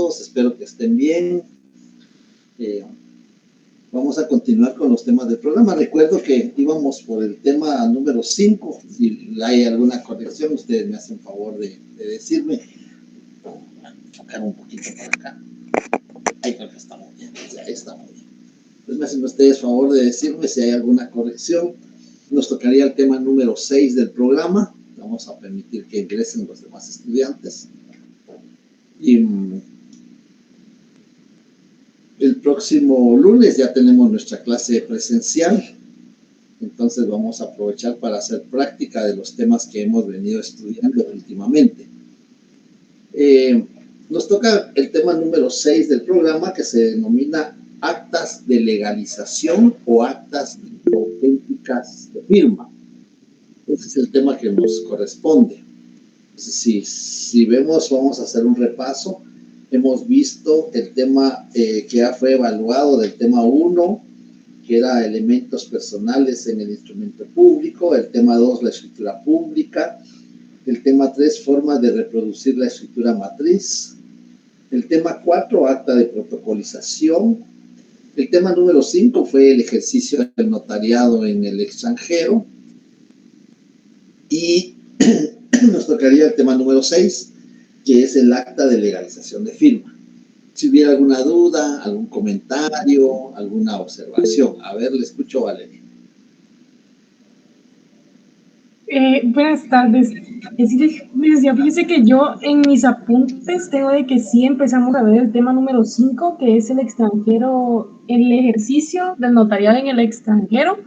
todos, espero que estén bien. Vamos a continuar con los temas del programa. Recuerdo que íbamos por el tema número 5. Si hay alguna corrección, ustedes me hacen favor de decirme. Vamos a tocar un poquito para acá. Ahí creo que estamos bien. Ahí estamos bien. Entonces me hacen ustedes favor de decirme si hay alguna corrección. Nos tocaría el tema número 6 del programa. Vamos a permitir que ingresen los demás estudiantes. Y el próximo lunes ya tenemos nuestra clase presencial, entonces vamos a aprovechar para hacer práctica de los temas que hemos venido estudiando últimamente. Nos toca el tema número 6 del programa, que se denomina actas de legalización o actas auténticas de firma. Ese es el tema que nos corresponde. Si vemos, vamos a hacer un repaso. Hemos visto el tema que ya fue evaluado del tema 1, que era elementos personales en el instrumento público. El tema 2, la escritura pública. El tema 3, formas de reproducir la escritura matriz. El tema 4, acta de protocolización. El tema número 5 fue el ejercicio del notariado en el extranjero. Y nos tocaría el tema número 6, que es el acta de legalización de firma. Si hubiera alguna duda, algún comentario, alguna observación. A ver, le escucho, Valeria. Buenas tardes. Fíjese que yo en mis apuntes tengo de que sí empezamos a ver el tema número 5, que es el extranjero, el ejercicio del notariado en el extranjero.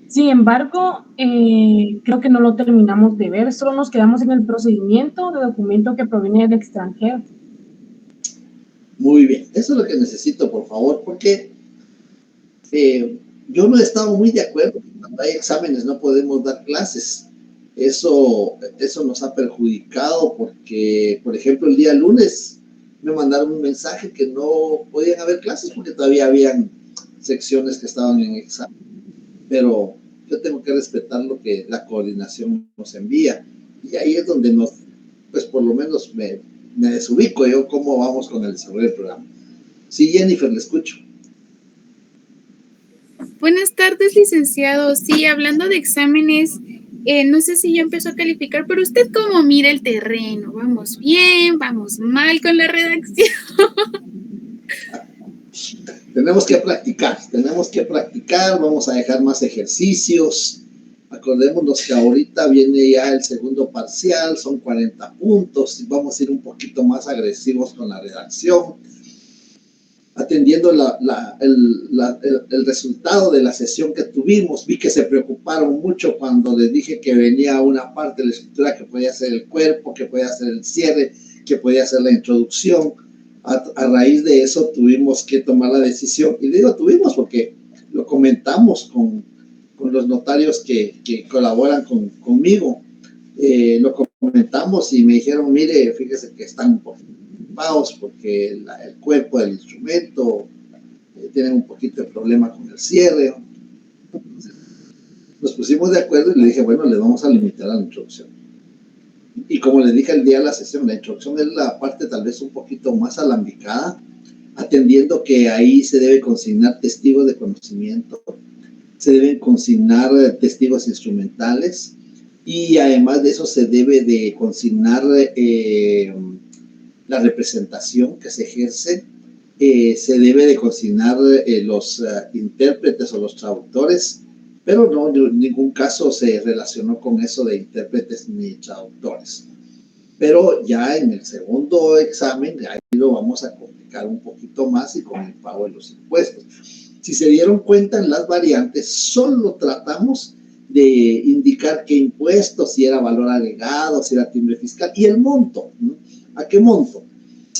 Sin embargo, creo que no lo terminamos de ver, solo nos quedamos en el procedimiento de documento que proviene del extranjero. Muy bien, eso es lo que necesito, por favor, porque yo no he estado muy de acuerdo. Cuando hay exámenes no podemos dar clases. Eso nos ha perjudicado porque, por ejemplo, el día lunes me mandaron un mensaje que no podían haber clases porque todavía habían secciones que estaban en examen. Pero yo tengo que respetar lo que la coordinación nos envía. Y ahí es donde pues por lo menos me desubico yo cómo vamos con el desarrollo del programa. Sí, Jennifer, le escucho. Buenas tardes, licenciado. Sí, hablando de exámenes, no sé si ya empezó a calificar, pero usted cómo mira el terreno. ¿Vamos bien? ¿Vamos mal con la redacción? Tenemos que practicar, vamos a dejar más ejercicios. Acordémonos que ahorita viene ya el segundo parcial, son 40 puntos, y vamos a ir un poquito más agresivos con la redacción. Atendiendo el resultado de la sesión que tuvimos, vi que se preocuparon mucho cuando les dije que venía una parte de la escritura que podía ser el cuerpo, que podía ser el cierre, que podía ser la introducción. A raíz de eso tuvimos que tomar la decisión, y digo tuvimos porque lo comentamos con los notarios que colaboran conmigo. Lo comentamos y me dijeron, mire, fíjese que están preocupados porque el cuerpo del instrumento tiene un poquito de problema con el cierre. Entonces, nos pusimos de acuerdo y le dije, bueno, le vamos a limitar a la introducción. Y como les dije el día de la sesión, la introducción es la parte tal vez un poquito más alambicada, atendiendo que ahí se debe consignar testigos de conocimiento, se deben consignar testigos instrumentales, y además de eso se debe de consignar la representación que se ejerce, se debe de consignar los intérpretes o los traductores, pero no, en ningún caso se relacionó con eso de intérpretes ni traductores. Pero ya en el segundo examen, ahí lo vamos a complicar un poquito más y con el pago de los impuestos. Si se dieron cuenta en las variantes, solo tratamos de indicar qué impuestos, si era valor agregado, si era timbre fiscal y el monto, ¿no? ¿A qué monto?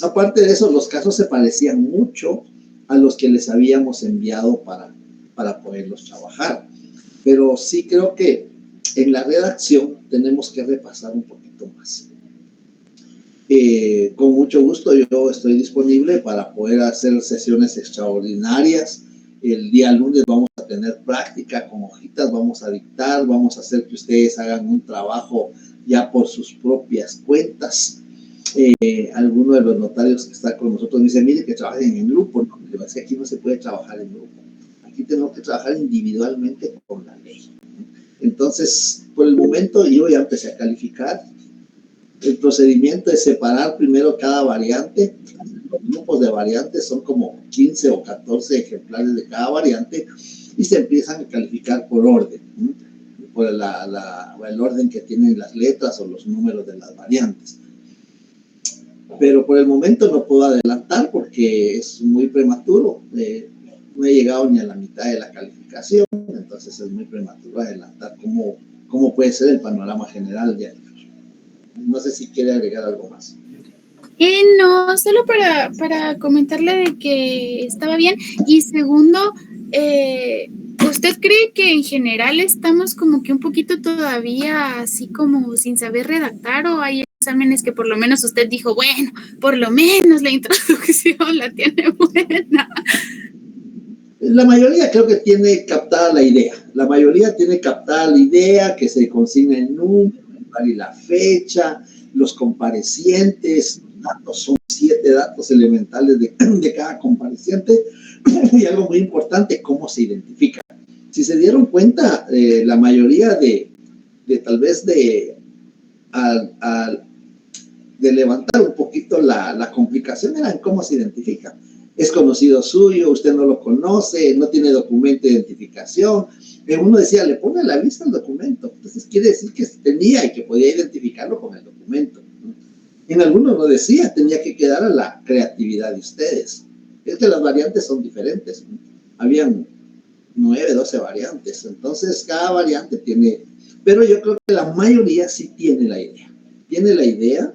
Aparte de eso, los casos se parecían mucho a los que les habíamos enviado para poderlos trabajar. Pero sí creo que en la redacción tenemos que repasar un poquito más. Con mucho gusto yo estoy disponible para poder hacer sesiones extraordinarias. El día lunes vamos a tener práctica con hojitas, vamos a dictar, vamos a hacer que ustedes hagan un trabajo ya por sus propias cuentas. alguno de los notarios que está con nosotros me dice, mire que trabajen en grupo, no, es que aquí no se puede trabajar en grupo, aquí tenemos que trabajar individualmente con la ley. Entonces, por el momento yo ya empecé a calificar. El procedimiento es separar primero cada variante. Los grupos de variantes son como 15 o 14 ejemplares de cada variante y se empiezan a calificar por orden, por el orden que tienen las letras o los números de las variantes. Pero por el momento no puedo adelantar porque es muy prematuro. No he llegado ni a la mitad de la calificación, entonces es muy prematuro adelantar cómo puede ser el panorama general de ahí. No sé si quiere agregar algo más. No, solo para comentarle de que estaba bien. Y segundo, ¿usted cree que en general estamos como que un poquito todavía así como sin saber redactar, o hay exámenes que por lo menos usted dijo, bueno, por lo menos la introducción la tiene buena? La mayoría creo que tiene captada la idea. La mayoría tiene captada la idea, que se consigna el número, y la fecha, los comparecientes, datos, son 7 datos elementales de cada compareciente, y algo muy importante, cómo se identifica. Si se dieron cuenta, la mayoría de tal vez de levantar un poquito la complicación era en cómo se identifica. Es conocido suyo, usted no lo conoce, no tiene documento de identificación. Uno decía, le pone a la vista el documento. Entonces quiere decir que tenía y que podía identificarlo con el documento. En algunos no decía, tenía que quedar a la creatividad de ustedes. Es que las variantes son diferentes. Habían 9, 12 variantes. Entonces cada variante tiene... Pero yo creo que la mayoría sí tiene la idea. Tiene la idea.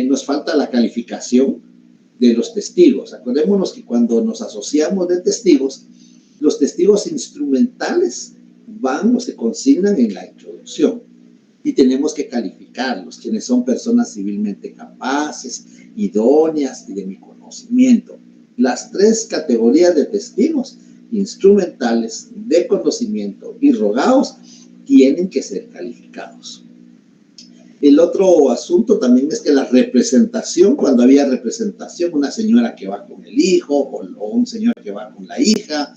Nos falta la calificación de los testigos. Acordémonos que cuando nos asociamos de testigos, los testigos instrumentales van o se consignan en la introducción y tenemos que calificarlos, quienes son personas civilmente capaces, idóneas y de mi conocimiento. Las 3 categorías de testigos, instrumentales, de conocimiento y rogados, tienen que ser calificados. El otro asunto también es que la representación, cuando había representación, una señora que va con el hijo o un señor que va con la hija,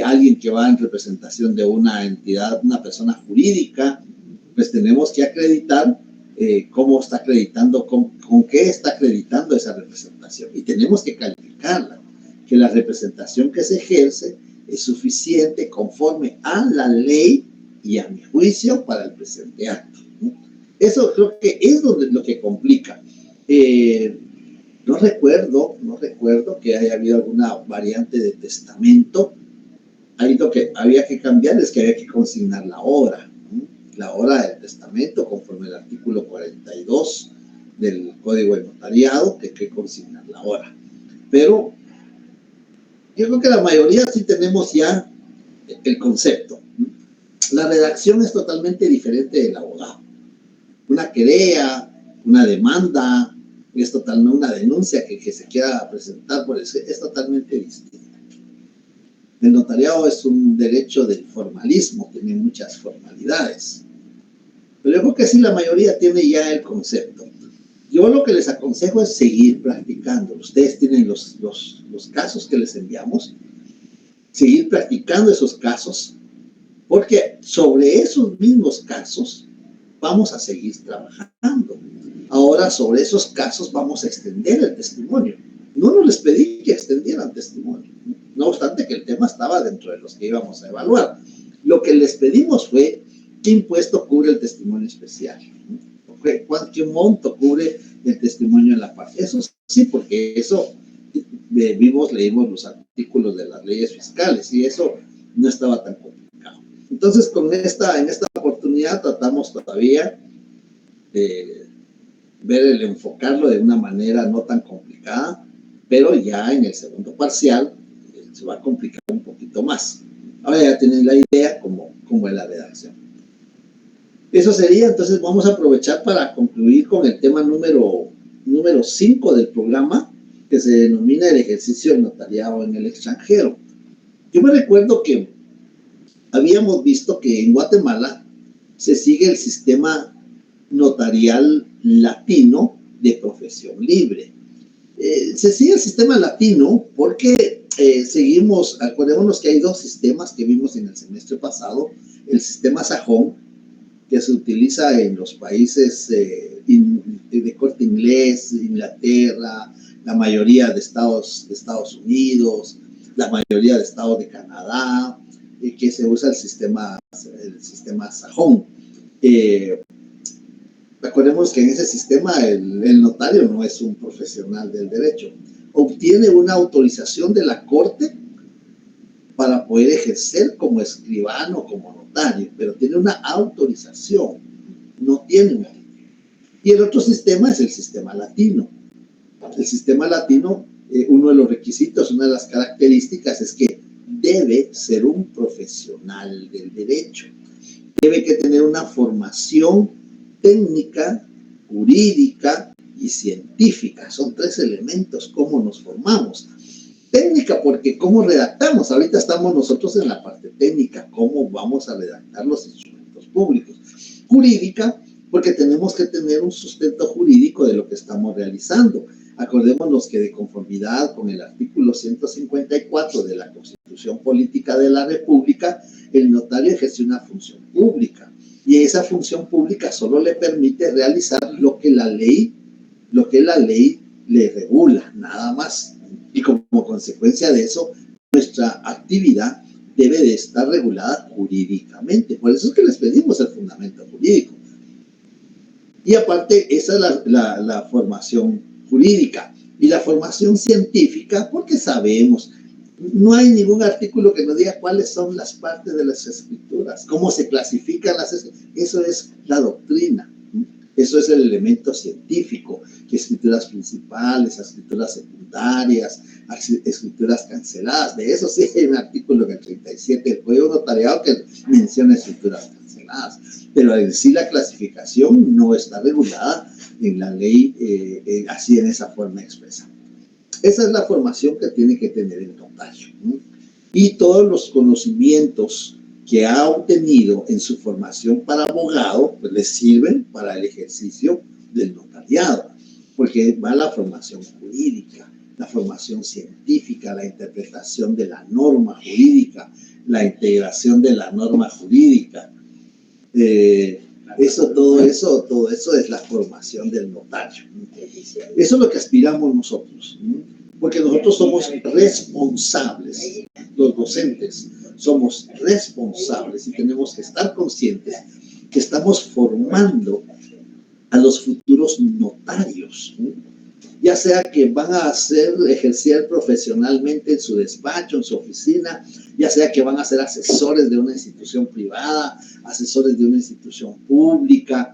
alguien que va en representación de una entidad, una persona jurídica, pues tenemos que acreditar cómo está acreditando, con qué está acreditando esa representación. Y tenemos que calificarla, que la representación que se ejerce es suficiente conforme a la ley y a mi juicio para el presente acto. Eso creo que es lo que complica. No recuerdo que haya habido alguna variante de testamento. Ahí lo que había que cambiar es que había que consignar la hora. La hora del testamento, conforme al artículo 42 del Código de Notariado, que hay que consignar la hora. Pero yo creo que la mayoría sí tenemos ya el concepto. La redacción es totalmente diferente del abogado. Una querella, una demanda, una denuncia que se quiera presentar por eso, es totalmente distinta. El notariado es un derecho del formalismo, tiene muchas formalidades. Pero yo creo que sí, la mayoría tiene ya el concepto. Yo lo que les aconsejo es seguir practicando. Ustedes tienen los casos que les enviamos, seguir practicando esos casos, porque sobre esos mismos casos vamos a seguir trabajando. Ahora sobre esos casos vamos a extender el testimonio. No les pedí que extendieran testimonio, no obstante que el tema estaba dentro de los que íbamos a evaluar. Lo que les pedimos fue qué impuesto cubre el testimonio especial, qué monto cubre el testimonio en la parte. Eso sí, porque eso leímos los artículos de las leyes fiscales y eso no estaba tan complicado. Entonces, en esta oportunidad tratamos todavía de enfocarlo de una manera no tan complicada, pero ya en el segundo parcial se va a complicar un poquito más. Ahora ya tienen la idea cómo es la redacción. Eso sería, entonces vamos a aprovechar para concluir con el tema número 5 del programa, que se denomina el ejercicio del notariado en el extranjero. Yo me recuerdo que habíamos visto que en Guatemala se sigue el sistema notarial latino de profesión libre. Se sigue el sistema latino porque seguimos, acordémonos que hay dos sistemas que vimos en el semestre pasado, el sistema sajón, que se utiliza en los países de corte inglés, Inglaterra, la mayoría de Estados Unidos, la mayoría de estados de Canadá, que se usa el sistema sajón. Recordemos que en ese sistema el notario no es un profesional del derecho. Obtiene una autorización de la corte para poder ejercer como escribano, como notario, pero tiene una autorización, no tiene una. Y el otro sistema es el sistema latino. El sistema latino, uno de los requisitos, una de las características es que debe ser un profesional del derecho. Debe que tener una formación técnica, jurídica y científica. Son tres elementos cómo nos formamos. Técnica, porque cómo redactamos. Ahorita estamos nosotros en la parte técnica, cómo vamos a redactar los instrumentos públicos. Jurídica, porque tenemos que tener un sustento jurídico de lo que estamos realizando. Acordémonos que de conformidad con el artículo 154 de la Constitución Política de la República, el notario ejerce una función pública. Y esa función pública solo le permite realizar lo que la ley le regula, nada más. Y como consecuencia de eso, nuestra actividad debe de estar regulada jurídicamente. Por eso es que les pedimos el fundamento jurídico. Y aparte, esa es la formación jurídica. Y la formación científica, porque sabemos, no hay ningún artículo que nos diga cuáles son las partes de las escrituras, cómo se clasifican las escrituras. Eso es la doctrina. Eso es el elemento científico, que escrituras principales, escrituras secundarias, escrituras canceladas. De eso sí hay un artículo en el 37 del Código Notariado que menciona escrituras canceladas. Pero en sí la clasificación no está regulada en la ley así en esa forma expresa. Esa es la formación que tiene que tener el notario, ¿no? Y todos los conocimientos que ha obtenido en su formación para abogado, pues le sirven para el ejercicio del notariado, porque va la formación jurídica, la formación científica, la interpretación de la norma jurídica, la integración de la norma jurídica. Todo eso es la formación del notario. Eso es lo que aspiramos nosotros, ¿no? Porque nosotros somos responsables, los docentes somos responsables y tenemos que estar conscientes que estamos formando a los futuros notarios, ¿no? Ya sea que van a ejercer profesionalmente en su despacho, en su oficina, ya sea que van a ser asesores de una institución privada, asesores de una institución pública.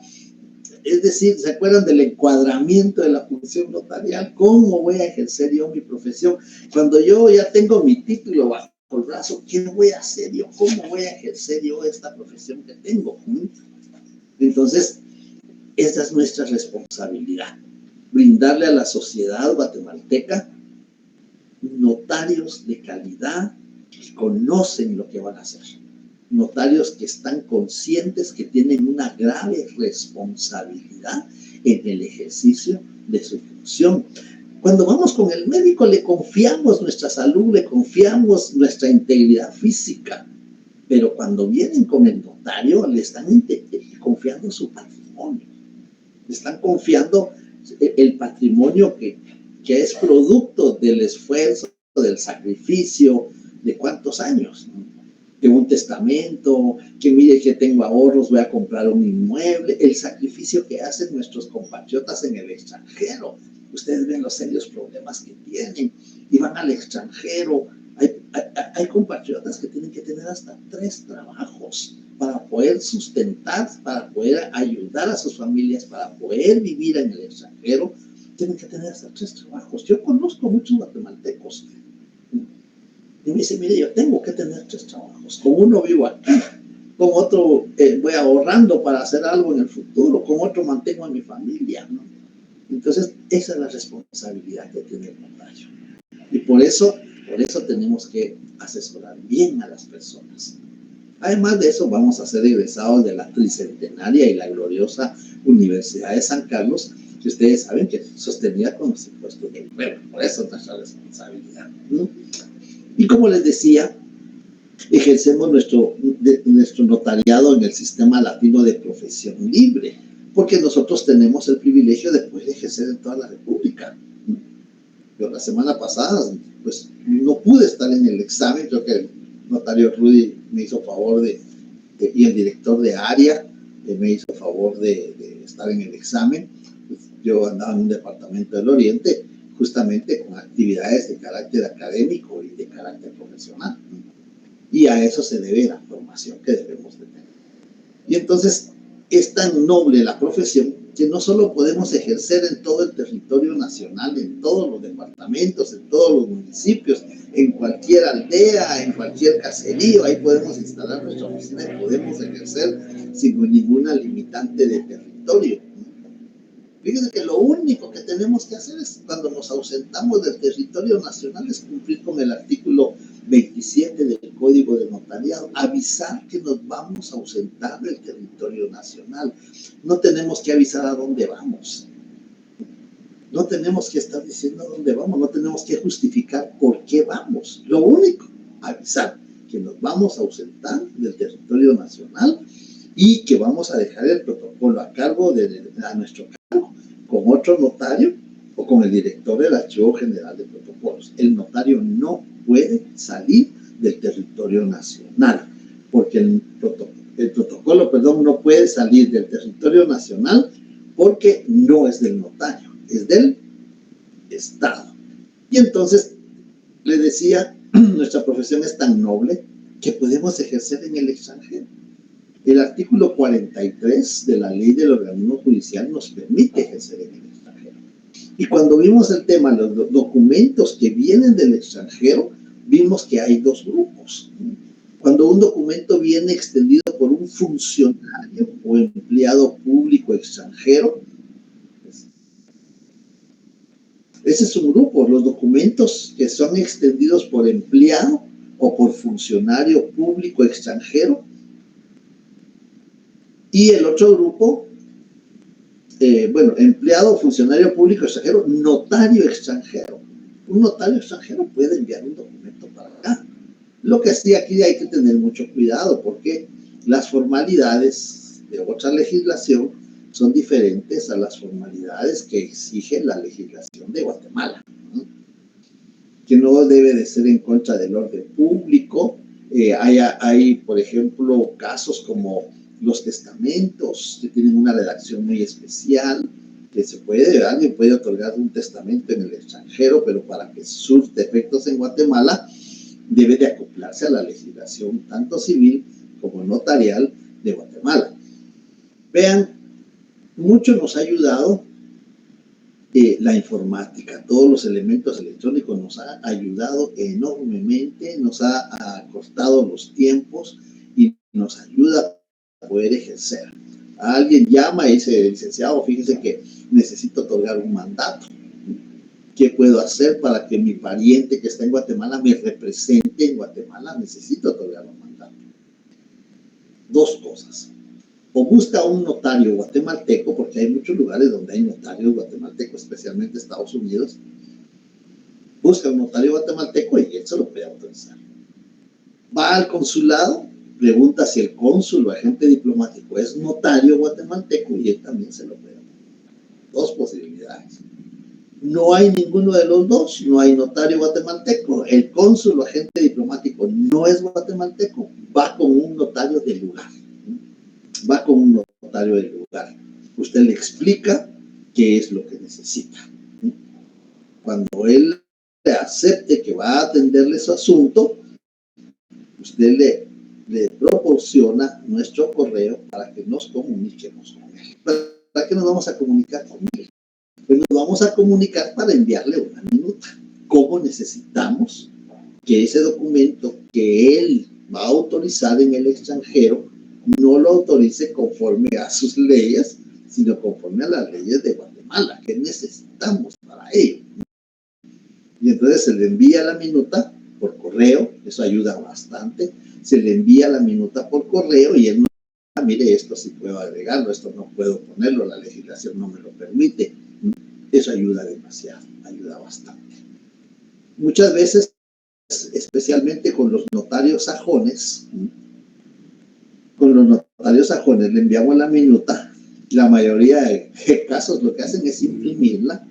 Es decir, ¿se acuerdan del encuadramiento de la función notarial? ¿Cómo voy a ejercer yo mi profesión? Cuando yo ya tengo mi título bajo el brazo, ¿qué voy a hacer yo? ¿Cómo voy a ejercer yo esta profesión que tengo? Entonces, esa es nuestra responsabilidad. Brindarle a la sociedad guatemalteca notarios de calidad que conocen lo que van a hacer. Notarios que están conscientes que tienen una grave responsabilidad en el ejercicio de su función. Cuando vamos con el médico le confiamos nuestra salud, le confiamos nuestra integridad física, pero cuando vienen con el notario le están confiando su patrimonio, le están confiando el patrimonio que es producto del esfuerzo, del sacrificio, de cuántos años, ¿no? De un testamento, que mire que tengo ahorros, voy a comprar un inmueble, el sacrificio que hacen nuestros compatriotas en el extranjero. Ustedes ven los serios problemas que tienen y van al extranjero. Hay compatriotas que tienen que tener hasta 3 trabajos para poder sustentar, para poder ayudar a sus familias, para poder vivir en el extranjero. Tienen que tener hasta 3 trabajos. Yo conozco muchos guatemaltecos. Y me dice, mire, yo tengo que tener 3 trabajos. Con uno vivo aquí, con otro voy ahorrando para hacer algo en el futuro, con otro mantengo a mi familia, ¿no? Entonces, esa es la responsabilidad que tiene el notario. Y por eso tenemos que asesorar bien a las personas. Además de eso, vamos a ser egresados de la tricentenaria y la gloriosa Universidad de San Carlos, que ustedes saben que sostenida con los impuestos del pueblo. Por eso es nuestra responsabilidad, ¿no? Y como les decía, ejercemos nuestro notariado en el sistema latino de profesión libre, porque nosotros tenemos el privilegio de poder ejercer en toda la República. Yo la semana pasada, pues, no pude estar en el examen, creo que el notario Rudy me hizo favor y el director de área me hizo favor de estar en el examen. Yo andaba en un departamento del Oriente, justamente con actividades de carácter académico y de carácter profesional. Y a eso se debe la formación que debemos de tener. Y entonces es tan noble la profesión que no solo podemos ejercer en todo el territorio nacional, en todos los departamentos, en todos los municipios, en cualquier aldea, en cualquier caserío, ahí podemos instalar nuestra oficina y podemos ejercer sin ninguna limitante de territorio. Fíjense que lo único que tenemos que hacer es, cuando nos ausentamos del territorio nacional, es cumplir con el artículo 27 del Código de Notariado, avisar que nos vamos a ausentar del territorio nacional. No tenemos que avisar a dónde vamos. No tenemos que estar diciendo a dónde vamos, no tenemos que justificar por qué vamos. Lo único, avisar que nos vamos a ausentar del territorio nacional y que vamos a dejar el protocolo a cargo a nuestro cargo con otro notario o con el director del Archivo General de Protocolos. El notario no puede salir del territorio nacional, porque el protocolo, no puede salir del territorio nacional porque no es del notario, es del Estado. Y entonces, le decía, nuestra profesión es tan noble que podemos ejercer en el extranjero. El artículo 43 de la ley del organismo judicial nos permite ejercer en el extranjero. Y cuando vimos el tema, los documentos que vienen del extranjero, vimos que hay dos grupos. Cuando un documento viene extendido por un funcionario o empleado público extranjero, ese es un grupo. Los documentos que son extendidos por empleado o por funcionario público extranjero. Y el otro grupo, empleado, funcionario público extranjero, notario extranjero. Un notario extranjero puede enviar un documento para acá. Lo que sí, aquí hay que tener mucho cuidado porque las formalidades de otra legislación son diferentes a las formalidades que exige la legislación de Guatemala, ¿no? Que no debe de ser en contra del orden público. Hay, por ejemplo, casos como los testamentos, que tienen una redacción muy especial, que alguien puede otorgar un testamento en el extranjero, pero para que surte efectos en Guatemala, debe de acoplarse a la legislación tanto civil como notarial de Guatemala. Vean, mucho nos ha ayudado la informática, todos los elementos electrónicos nos ha ayudado enormemente, nos ha acortado los tiempos y nos ayuda a poder ejercer. Alguien llama y dice, licenciado, fíjese que necesito otorgar un mandato. ¿Qué puedo hacer para que mi pariente que está en Guatemala me represente en Guatemala? Necesito otorgar un mandato. Dos cosas. O busca un notario guatemalteco, porque hay muchos lugares donde hay notarios guatemaltecos, especialmente Estados Unidos. Busca un notario guatemalteco y él se lo puede autorizar. Va al consulado, pregunta si el cónsul o agente diplomático es notario guatemalteco y él también se lo puede autorizar. Dos posibilidades. No hay ninguno de los dos, no hay notario guatemalteco, el cónsul o agente diplomático no es guatemalteco, va con un notario del lugar. Va con un notario del lugar. Usted le explica qué es lo que necesita. Cuando él le acepte que va a atenderle su asunto, usted le proporciona nuestro correo para que nos comuniquemos con él. ¿Para qué nos vamos a comunicar con él? Pues nos vamos a comunicar para enviarle una minuta. ¿Cómo necesitamos que ese documento que él va a autorizar en el extranjero no lo autorice conforme a sus leyes, sino conforme a las leyes de Guatemala? ¿Qué necesitamos para ello? Y entonces se le envía la minuta por correo, eso ayuda bastante. Se le envía la minuta por correo y él no, mire, esto sí puedo agregarlo, esto no puedo ponerlo, la legislación no me lo permite. Eso ayuda demasiado, ayuda bastante. Muchas veces, especialmente con los notarios sajones, le enviamos la minuta. La mayoría de casos lo que hacen es imprimirla,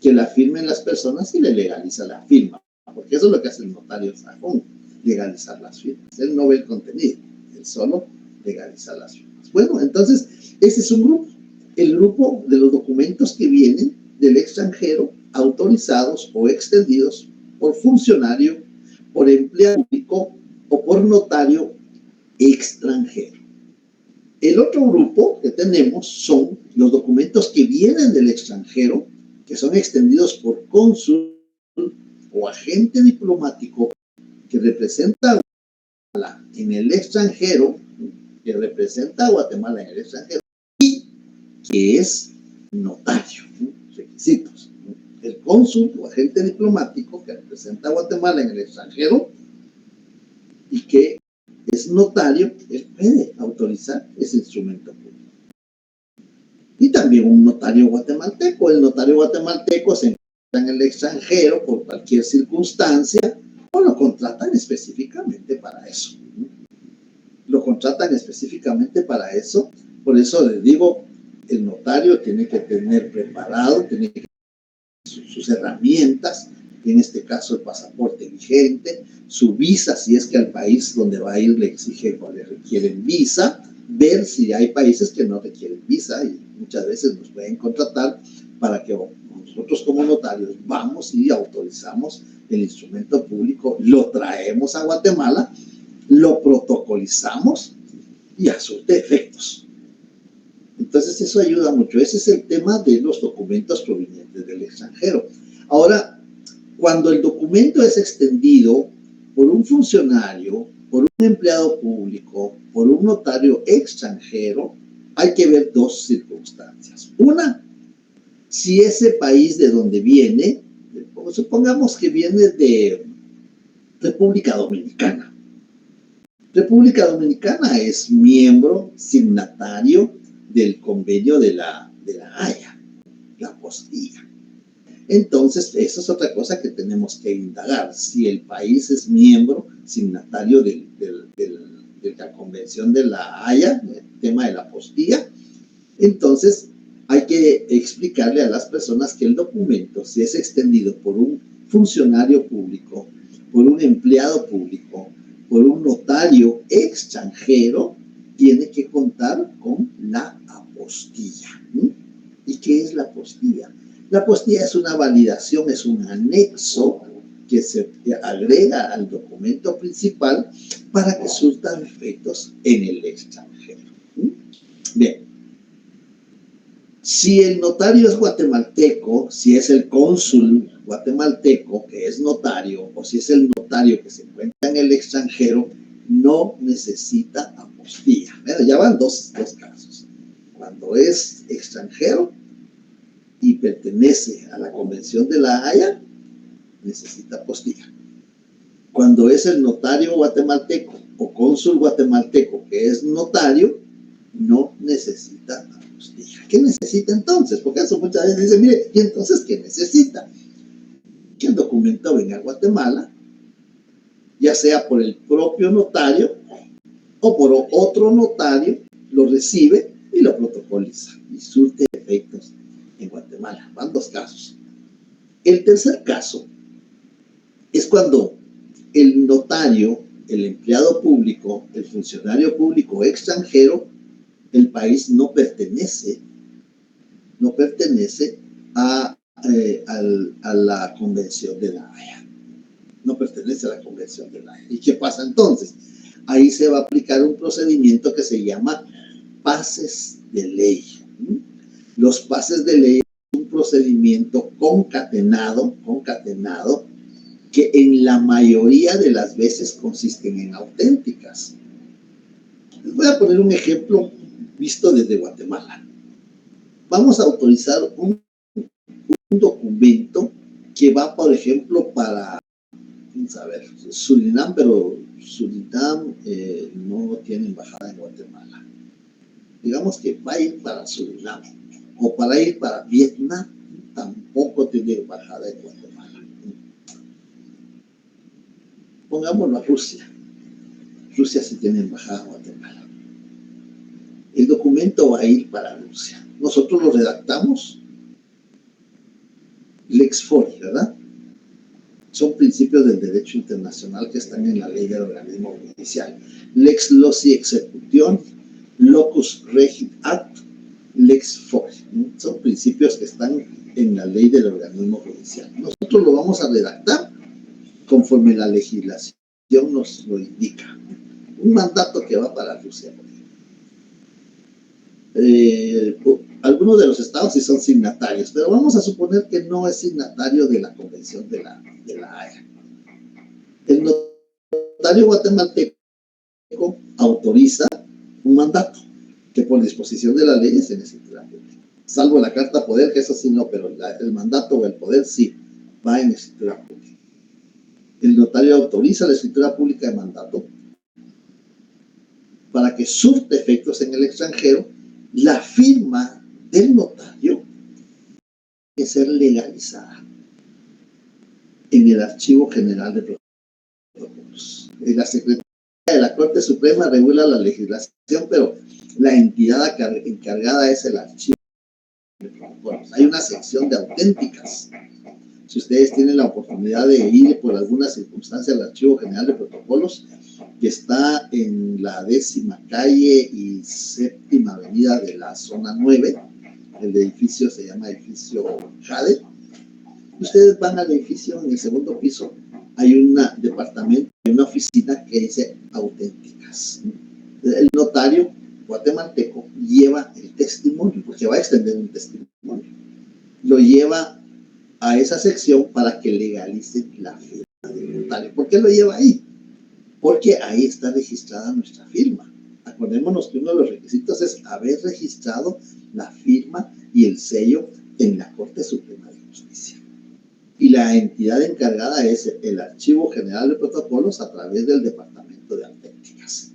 que la firmen las personas y le legaliza la firma, porque eso es lo que hace el notario sajón, legalizar las firmas. Él no ve el contenido, él solo legaliza las firmas. Bueno, entonces, ese es un grupo, el grupo de los documentos que vienen del extranjero, autorizados o extendidos por funcionario, por empleado público o por notario extranjero. El otro grupo que tenemos son los documentos que vienen del extranjero, que son extendidos por cónsul o agente diplomático que representa a Guatemala en el extranjero, y que es notario, requisitos. El cónsul o agente diplomático que representa a Guatemala en el extranjero y que es notario, él puede autorizar ese instrumento público. Y también un notario guatemalteco. El notario guatemalteco se encuentra en el extranjero por cualquier circunstancia o lo contratan específicamente para eso. Lo contratan específicamente para eso. Por eso les digo, el notario tiene que tener preparado, tiene que tener sus herramientas, en este caso el pasaporte vigente, su visa, si es que al país donde va a ir le exige o le requieren visa, ver si hay países que no requieren visa y muchas veces nos pueden contratar para que nosotros como notarios vamos y autorizamos el instrumento público, lo traemos a Guatemala, lo protocolizamos y surte efectos. Entonces eso ayuda mucho. Ese es el tema de los documentos provenientes del extranjero. Ahora, cuando el documento es extendido por un funcionario, por un empleado público, por un notario extranjero, hay que ver dos circunstancias. Una, si ese país de donde viene, supongamos que viene de República Dominicana. República Dominicana es miembro signatario del convenio de la Haya, la apostilla. Entonces, eso es otra cosa que tenemos que indagar. Si el país es miembro signatario de la Convención de la Haya, el tema de la apostilla, entonces hay que explicarle a las personas que el documento, si es extendido por un funcionario público, por un empleado público, por un notario extranjero, tiene que contar con la apostilla. ¿Y qué es la apostilla? La apostilla es una validación, es un anexo que se agrega al documento principal para que surtan efectos en el extranjero. Bien. Si el notario es guatemalteco, si es el cónsul guatemalteco que es notario, o si es el notario que se encuentra en el extranjero, no necesita apostilla. Bueno, ya van dos casos. Cuando es extranjero y pertenece a la Convención de la Haya, necesita apostilla. Cuando es el notario guatemalteco o cónsul guatemalteco que es notario, no necesita apostilla. ¿Qué necesita entonces? Porque eso muchas veces dicen, mire, ¿y entonces qué necesita? Que el documento venga a Guatemala, ya sea por el propio notario o por otro notario, lo recibe y lo protocoliza y surte efectos en Guatemala. Van dos casos. El tercer caso es cuando el notario, el empleado público, el funcionario público extranjero, el país no pertenece a la Convención de la Haya. No pertenece a la Convención de la Haya. ¿Y qué pasa entonces? Ahí se va a aplicar un procedimiento que se llama pases de ley. Los pases de ley es un procedimiento concatenado, que en la mayoría de las veces consisten en auténticas. Les voy a poner un ejemplo visto desde Guatemala. Vamos a autorizar un documento que va, por ejemplo, para, vamos a ver, Surinam, pero Surinam no tiene embajada en Guatemala. Digamos que va a ir para Surinam o para ir para Vietnam, tampoco tiene embajada en Guatemala. Pongámoslo a Rusia. Rusia sí tiene embajada en Guatemala. El documento va a ir para Rusia. Nosotros lo redactamos, Lex Fori, ¿verdad? Son principios del derecho internacional que están en la ley del organismo judicial. Lex Loci Execution, Locus Regit Act, Lex Fori. Son principios que están en la ley del organismo judicial. Nosotros lo vamos a redactar conforme la legislación nos lo indica. Un mandato que va para Rusia. Algunos de los estados sí son signatarios, pero vamos a suponer que no es signatario de la Convención de la Haya. El notario guatemalteco autoriza un mandato que por disposición de la ley es en escritura pública, salvo la carta poder, que eso sí no, pero el mandato o el poder sí va en escritura pública. El notario autoriza la escritura pública de mandato para que surte efectos en el extranjero. La firma del notario tiene que ser legalizada en el Archivo General de Protocolos. La Secretaría de la Corte Suprema regula la legislación, pero la entidad encargada es el Archivo de Protocolos. Hay una sección de auténticas. Si ustedes tienen la oportunidad de ir por alguna circunstancia al Archivo General de Protocolos, que está en la 10ª calle y 7ª avenida de la zona 9, el edificio se llama edificio Jade. Ustedes van al edificio, en el segundo piso hay un departamento, hay una oficina que dice auténticas. El notario guatemalteco lleva el testimonio, porque va a extender un testimonio, lo lleva a esa sección para que legalice la firma del notario. ¿Por qué lo lleva ahí? Porque ahí está registrada nuestra firma. Acordémonos que uno de los requisitos es haber registrado la firma y el sello en la Corte Suprema de Justicia. Y la entidad encargada es el Archivo General de Protocolos a través del Departamento de Auténticas.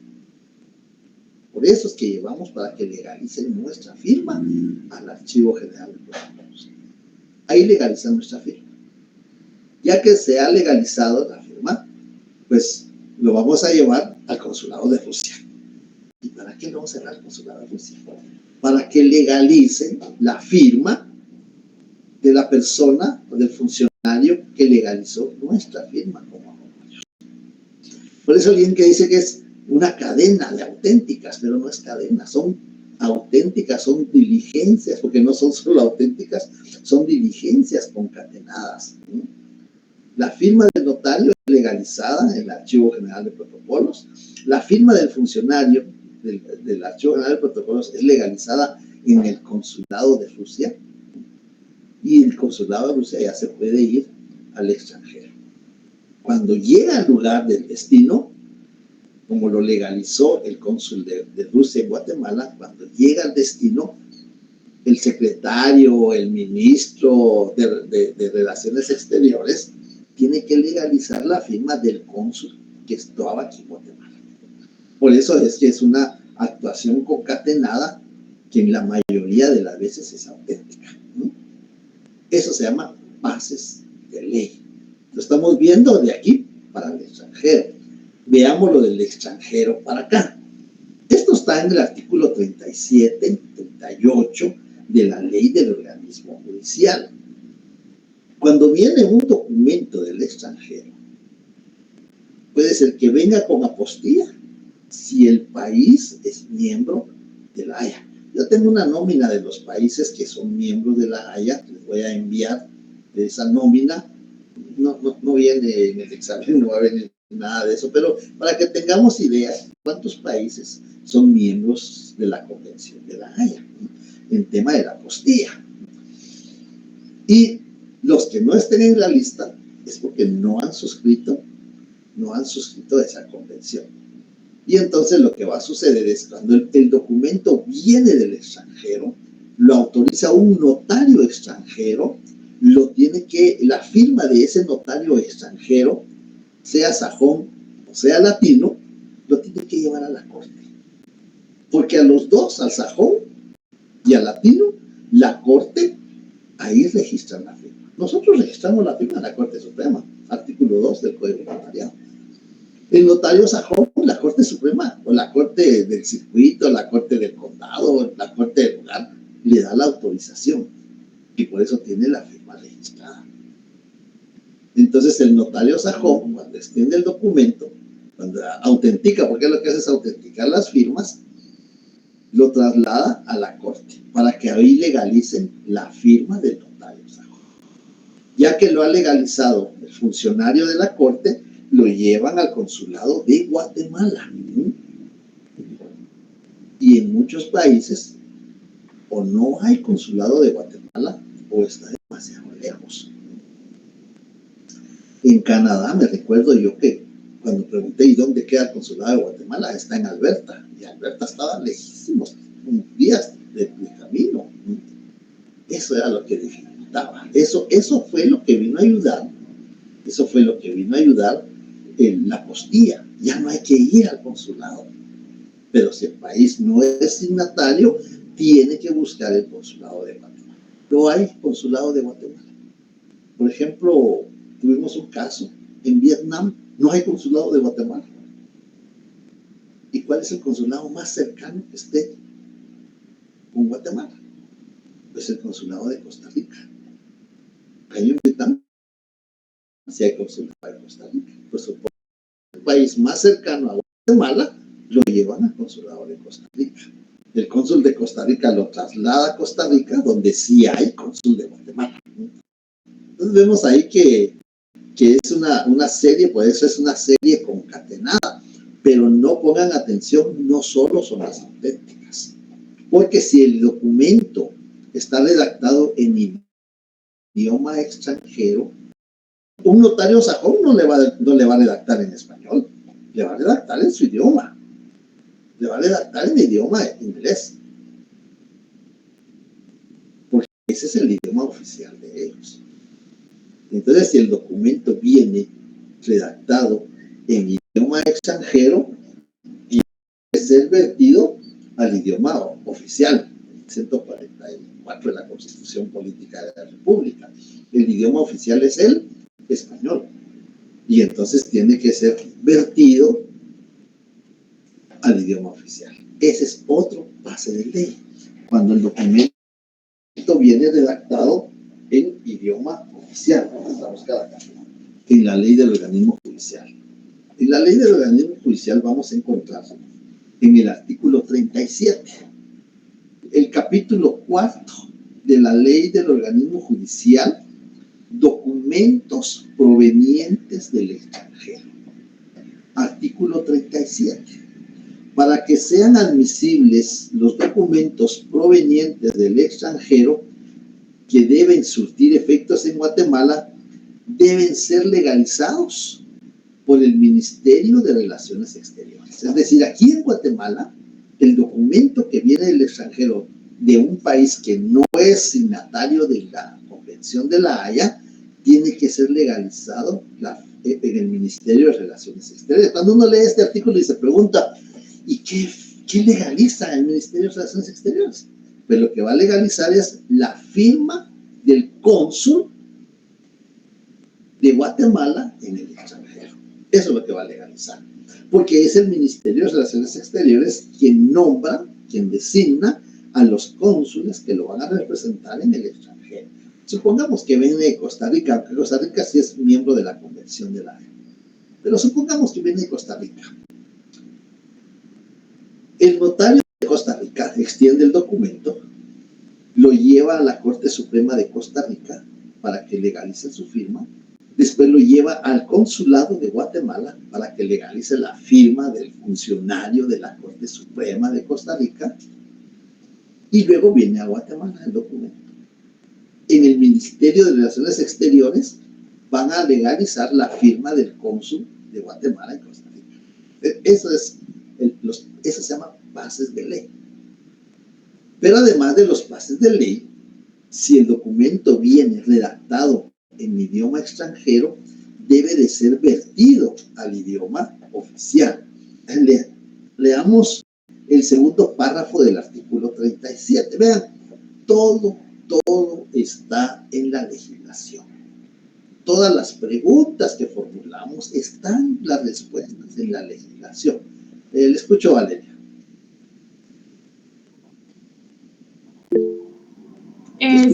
Por eso es que llevamos para que legalicen nuestra firma al Archivo General de Protocolos. Ahí legalizan nuestra firma. Ya que se ha legalizado la firma, pues lo vamos a llevar al Consulado de Rusia. ¿Y para qué lo vamos a llevar al Consulado de Rusia? Para que legalice la firma de la persona o del funcionario que legalizó nuestra firma como notario. Por eso alguien que dice que es una cadena de auténticas, pero no es cadena, son auténticas, son diligencias, porque no son solo auténticas, son diligencias concatenadas. La firma del notario es legalizada en el Archivo General de Protocolos. La firma del funcionario del Archivo General de Protocolos es legalizada en el Consulado de Rusia. Y el Consulado de Rusia ya se puede ir al extranjero. Cuando llega al lugar del destino, como lo legalizó el cónsul de Rusia en Guatemala, cuando llega al destino, el secretario, el ministro de Relaciones Exteriores, tiene que legalizar la firma del cónsul que estaba aquí en Guatemala. Por eso es que es una actuación concatenada que en la mayoría de las veces es auténtica. Eso se llama bases de ley. Lo estamos viendo de aquí para el extranjero. Veamos lo del extranjero para acá. Esto está en el artículo 37, 38 de la ley del organismo judicial. Cuando viene un documento del extranjero, puede ser que venga con apostilla si el país es miembro de la Haya. Yo tengo una nómina de los países que son miembros de la Haya, les voy a enviar de esa nómina. No viene en el examen, no va a venir nada de eso, pero para que tengamos idea cuántos países son miembros de la Convención de la Haya en tema de la apostilla. Y los que no estén en la lista es porque no han suscrito esa convención. Y entonces lo que va a suceder es cuando el documento viene del extranjero, lo autoriza un notario extranjero, la firma de ese notario extranjero, sea sajón o sea latino, lo tiene que llevar a la corte. Porque a los dos, al sajón y al latino, La Corte, ahí registran la firma. Nosotros registramos la firma en la Corte Suprema, artículo 2 del Código Notariado. El notario sajón, la Corte Suprema, o la Corte del Circuito, la Corte del Condado, la Corte del lugar, le da la autorización y por eso tiene la firma registrada. Entonces el notario sajón, cuando extiende el documento, cuando autentica, porque lo que hace es autenticar las firmas, lo traslada a la Corte para que ahí legalicen la firma del notario sajón. Ya que lo ha legalizado el funcionario de la Corte, lo llevan al consulado de Guatemala. Y en muchos países o no hay consulado de Guatemala o está demasiado lejos. En Canadá me recuerdo yo que cuando pregunté ¿y dónde queda el consulado de Guatemala? Está en Alberta, y Alberta estaba lejísimos, días de camino. Eso era lo que dificultaba. Eso fue lo que vino a ayudar. Eso fue lo que vino a ayudar en la apostilla. Ya no hay que ir al consulado. Pero si el país no es signatario, tiene que buscar el consulado de Guatemala. No hay consulado de Guatemala. Por ejemplo, tuvimos un caso en Vietnam, no hay consulado de Guatemala. ¿Y cuál es el consulado más cercano que esté con Guatemala? Pues el consulado de Costa Rica. Hay en Vietnam, si hay consulado de Costa Rica. Por supuesto, el país más cercano a Guatemala lo llevan al consulado de Costa Rica. El cónsul de Costa Rica lo traslada a Costa Rica, donde sí hay cónsul de Guatemala. Entonces vemos ahí que es una serie, por eso es una serie concatenada. Pero no pongan atención, no solo son las auténticas. Porque si el documento está redactado en idioma extranjero, un notario sajón no le va a redactar en español, le va a redactar en su idioma, le va a redactar en idioma inglés, porque ese es el idioma oficial de ellos. Entonces, si el documento viene redactado en idioma extranjero, tiene que ser vertido al idioma oficial, 144 de la Constitución Política de la República. El idioma oficial es el español, y entonces tiene que ser vertido al idioma oficial. Ese es otro pase de ley, cuando el documento viene redactado en idioma oficial. Estamos acá, en la ley del organismo judicial. En la ley del organismo judicial vamos a encontrar en el artículo 37, el capítulo 4 de la ley del organismo judicial, documentos provenientes del extranjero. Artículo 37. Para que sean admisibles los documentos provenientes del extranjero que deben surtir efectos en Guatemala, deben ser legalizados por el Ministerio de Relaciones Exteriores. Es decir, aquí en Guatemala, el documento que viene del extranjero de un país que no es signatario de la Convención de la Haya, tiene que ser legalizado en el Ministerio de Relaciones Exteriores. Cuando uno lee este artículo y se pregunta, ¿y qué legaliza el Ministerio de Relaciones Exteriores? Pues lo que va a legalizar es la firma del cónsul de Guatemala en el extranjero. Eso es lo que va a legalizar. Porque es el Ministerio de Relaciones Exteriores quien nombra, quien designa a los cónsules que lo van a representar en el extranjero. Supongamos que viene de Costa Rica, aunque Costa Rica sí es miembro de la Convención de la Haya. Pero supongamos que viene de Costa Rica. El notario de Costa Rica extiende el documento, lo lleva a la Corte Suprema de Costa Rica para que legalice su firma, después lo lleva al consulado de Guatemala para que legalice la firma del funcionario de la Corte Suprema de Costa Rica, y luego viene a Guatemala el documento. En el Ministerio de Relaciones Exteriores van a legalizar la firma del cónsul de Guatemala en Costa Rica. Eso se llama pases de ley. Pero además de los pases de ley, si el documento viene redactado en idioma extranjero, debe de ser vertido al idioma oficial. Leamos el segundo párrafo del artículo 37. Vean, todo todo está en la legislación. Todas las preguntas que formulamos están las respuestas en la legislación. Le escucho, Valeria.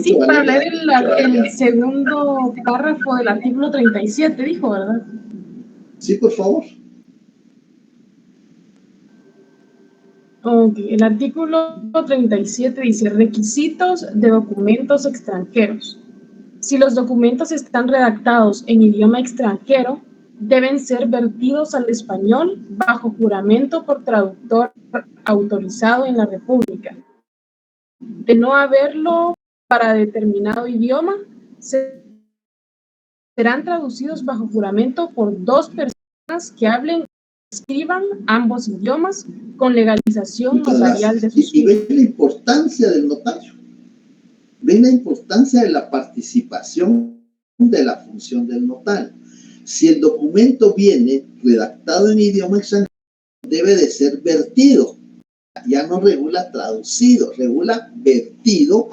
Sí, para leer el segundo párrafo del artículo 37, dijo, ¿verdad? Sí, por favor. Ok, el artículo 37 dice requisitos de documentos extranjeros. Si los documentos están redactados en idioma extranjero, deben ser vertidos al español bajo juramento por traductor autorizado en la República. De no haberlo para determinado idioma, serán traducidos bajo juramento por 2 personas que hablen y escriban ambos idiomas con legalización notarial de sus y ven la importancia del notario. Ven la importancia de la participación de la función del notario. Si el documento viene redactado en idioma extranjero, debe de ser vertido. Ya no regula traducido, regula vertido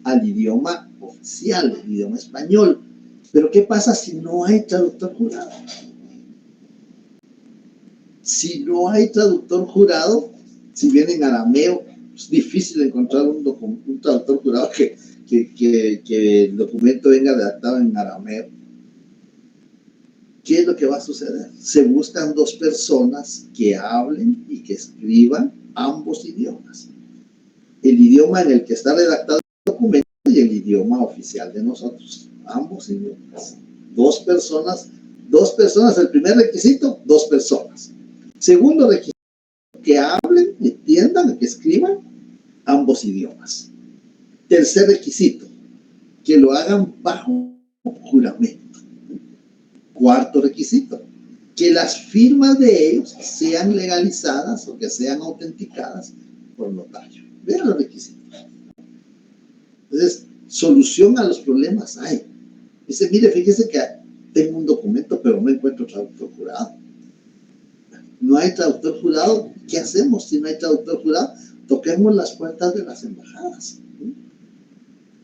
al idioma oficial, el idioma español. Pero ¿qué pasa si no hay traductor jurado? Si no hay traductor jurado, si viene en arameo, es difícil encontrar un traductor jurado que el documento venga redactado en arameo. ¿Qué es lo que va a suceder? Se buscan 2 personas que hablen y que escriban ambos idiomas. El idioma en el que está redactado el documento y el idioma oficial de nosotros. Ambos idiomas. 2 personas, el primer requisito, 2 personas. Segundo requisito, que hablen, entiendan, que escriban ambos idiomas. Tercer requisito, que lo hagan bajo juramento. Cuarto requisito, que las firmas de ellos sean legalizadas o que sean autenticadas por notario. Vean los requisitos. Entonces, solución a los problemas hay. Dice, mire, fíjese que tengo un documento, pero no encuentro traductor jurado. No hay traductor jurado, ¿qué hacemos si no hay traductor jurado? Toquemos las puertas de las embajadas.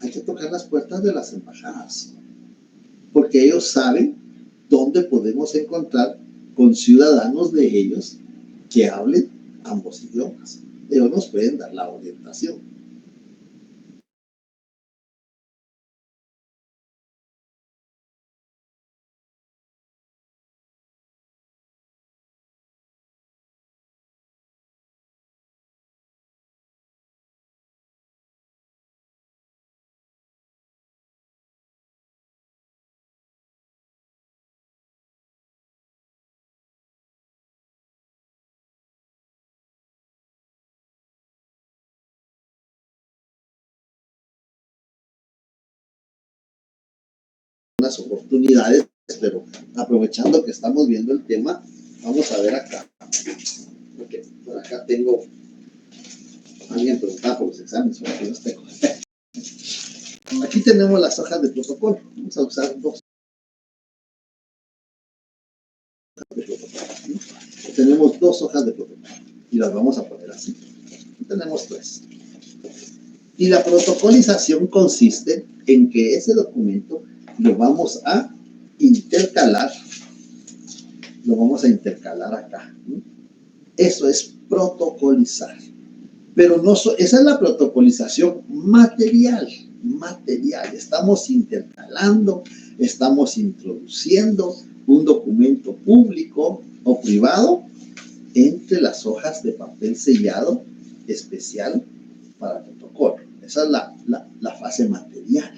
Hay que tocar las puertas de las embajadas, porque ellos saben dónde podemos encontrar con ciudadanos de ellos que hablen ambos idiomas. Ellos nos pueden dar la orientación. Unas oportunidades, pero aprovechando que estamos viendo el tema, vamos a ver acá. Okay, por acá tengo, alguien preguntaba por los exámenes, por aquí los tengo. Aquí tenemos las hojas de protocolo. Vamos a usar 2 hojas de protocolo. Tenemos 2 hojas de protocolo y las vamos a poner así. Tenemos 3. Y la protocolización consiste en que ese documento lo vamos a intercalar acá. Eso es protocolizar. Pero no esa es la protocolización material. Estamos intercalando, estamos introduciendo un documento público o privado entre las hojas de papel sellado especial para protocolo. Esa es la fase material.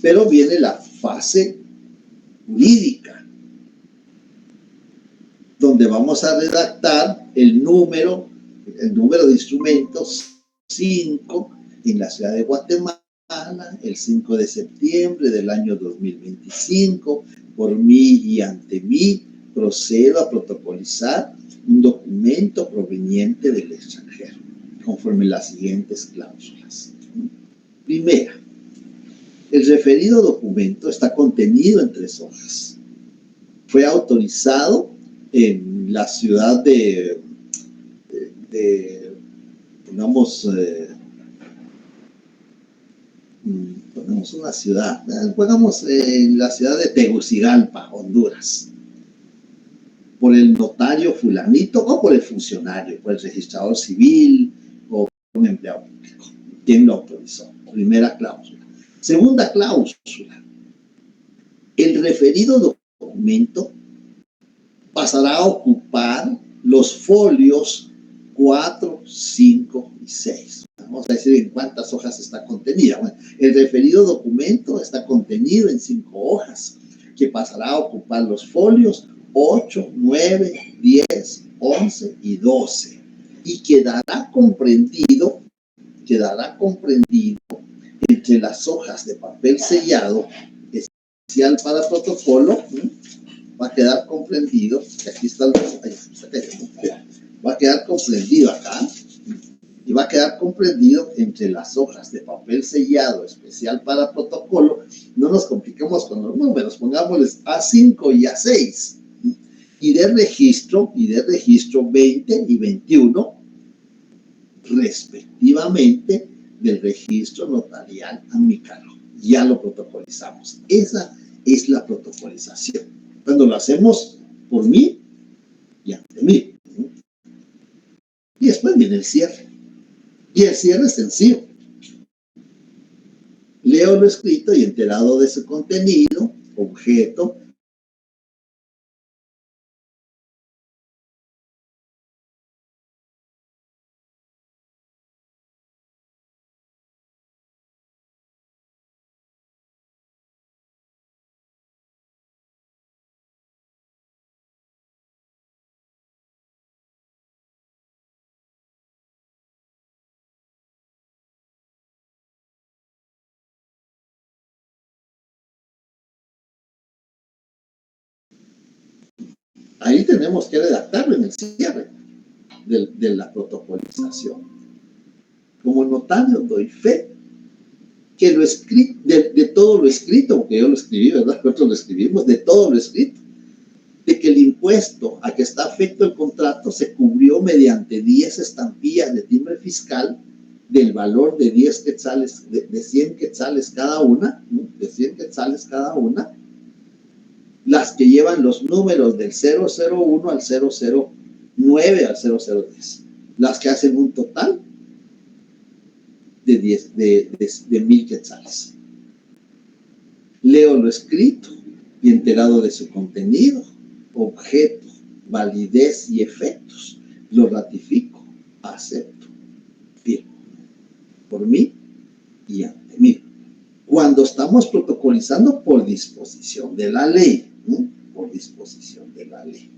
Pero viene la fase jurídica, donde vamos a redactar el número de instrumentos 5 en la ciudad de Guatemala, el 5 de septiembre del año 2025, por mí y ante mí, procedo a protocolizar un documento proveniente del extranjero, conforme las siguientes cláusulas. Primera, el referido documento está contenido en 3 hojas. Fue autorizado en la ciudad ponemos una ciudad, pongamos la ciudad de Tegucigalpa, Honduras, por el notario fulanito o por el funcionario, por el registrador civil o un empleado público. ¿Quién lo autorizó? Primera cláusula. Segunda cláusula, el referido documento pasará a ocupar los folios 4, 5 y 6. Vamos a decir en cuántas hojas está contenida. Bueno, el referido documento está contenido en 5 hojas, que pasará a ocupar los folios 8, 9, 10, 11 y 12. Y quedará comprendido entre las hojas de papel sellado especial para protocolo. Va a quedar comprendido, aquí está va a quedar comprendido acá, y va a quedar comprendido entre las hojas de papel sellado especial para protocolo. No nos compliquemos con los números, pongámosles A5 y A6, y de registro 20 y 21, respectivamente, del registro notarial amicalo. Ya lo protocolizamos. Esa es la protocolización. Cuando lo hacemos por mí y ante mí. Y después viene el cierre. Y el cierre es sencillo. Leo lo escrito y enterado de su contenido, objeto, ahí tenemos que redactarlo en el cierre de la protocolización. Como notario doy fe que lo escrito, de todo lo escrito, porque yo lo escribí, ¿verdad? Nosotros lo escribimos, de todo lo escrito, de que el impuesto a que está afecto el contrato se cubrió mediante 10 estampillas de timbre fiscal del valor de 10 quetzales, de 100 quetzales cada una, ¿no? De 100 quetzales cada una, las que llevan los números del 001 al 009 al 0010, las que hacen un total de 1000 quetzales. Leo lo escrito y enterado de su contenido, objeto, validez y efectos, lo ratifico, acepto, firmo, por mí y ante mí. Cuando estamos protocolizando por disposición de la ley, ¿no? Por disposición de la ley.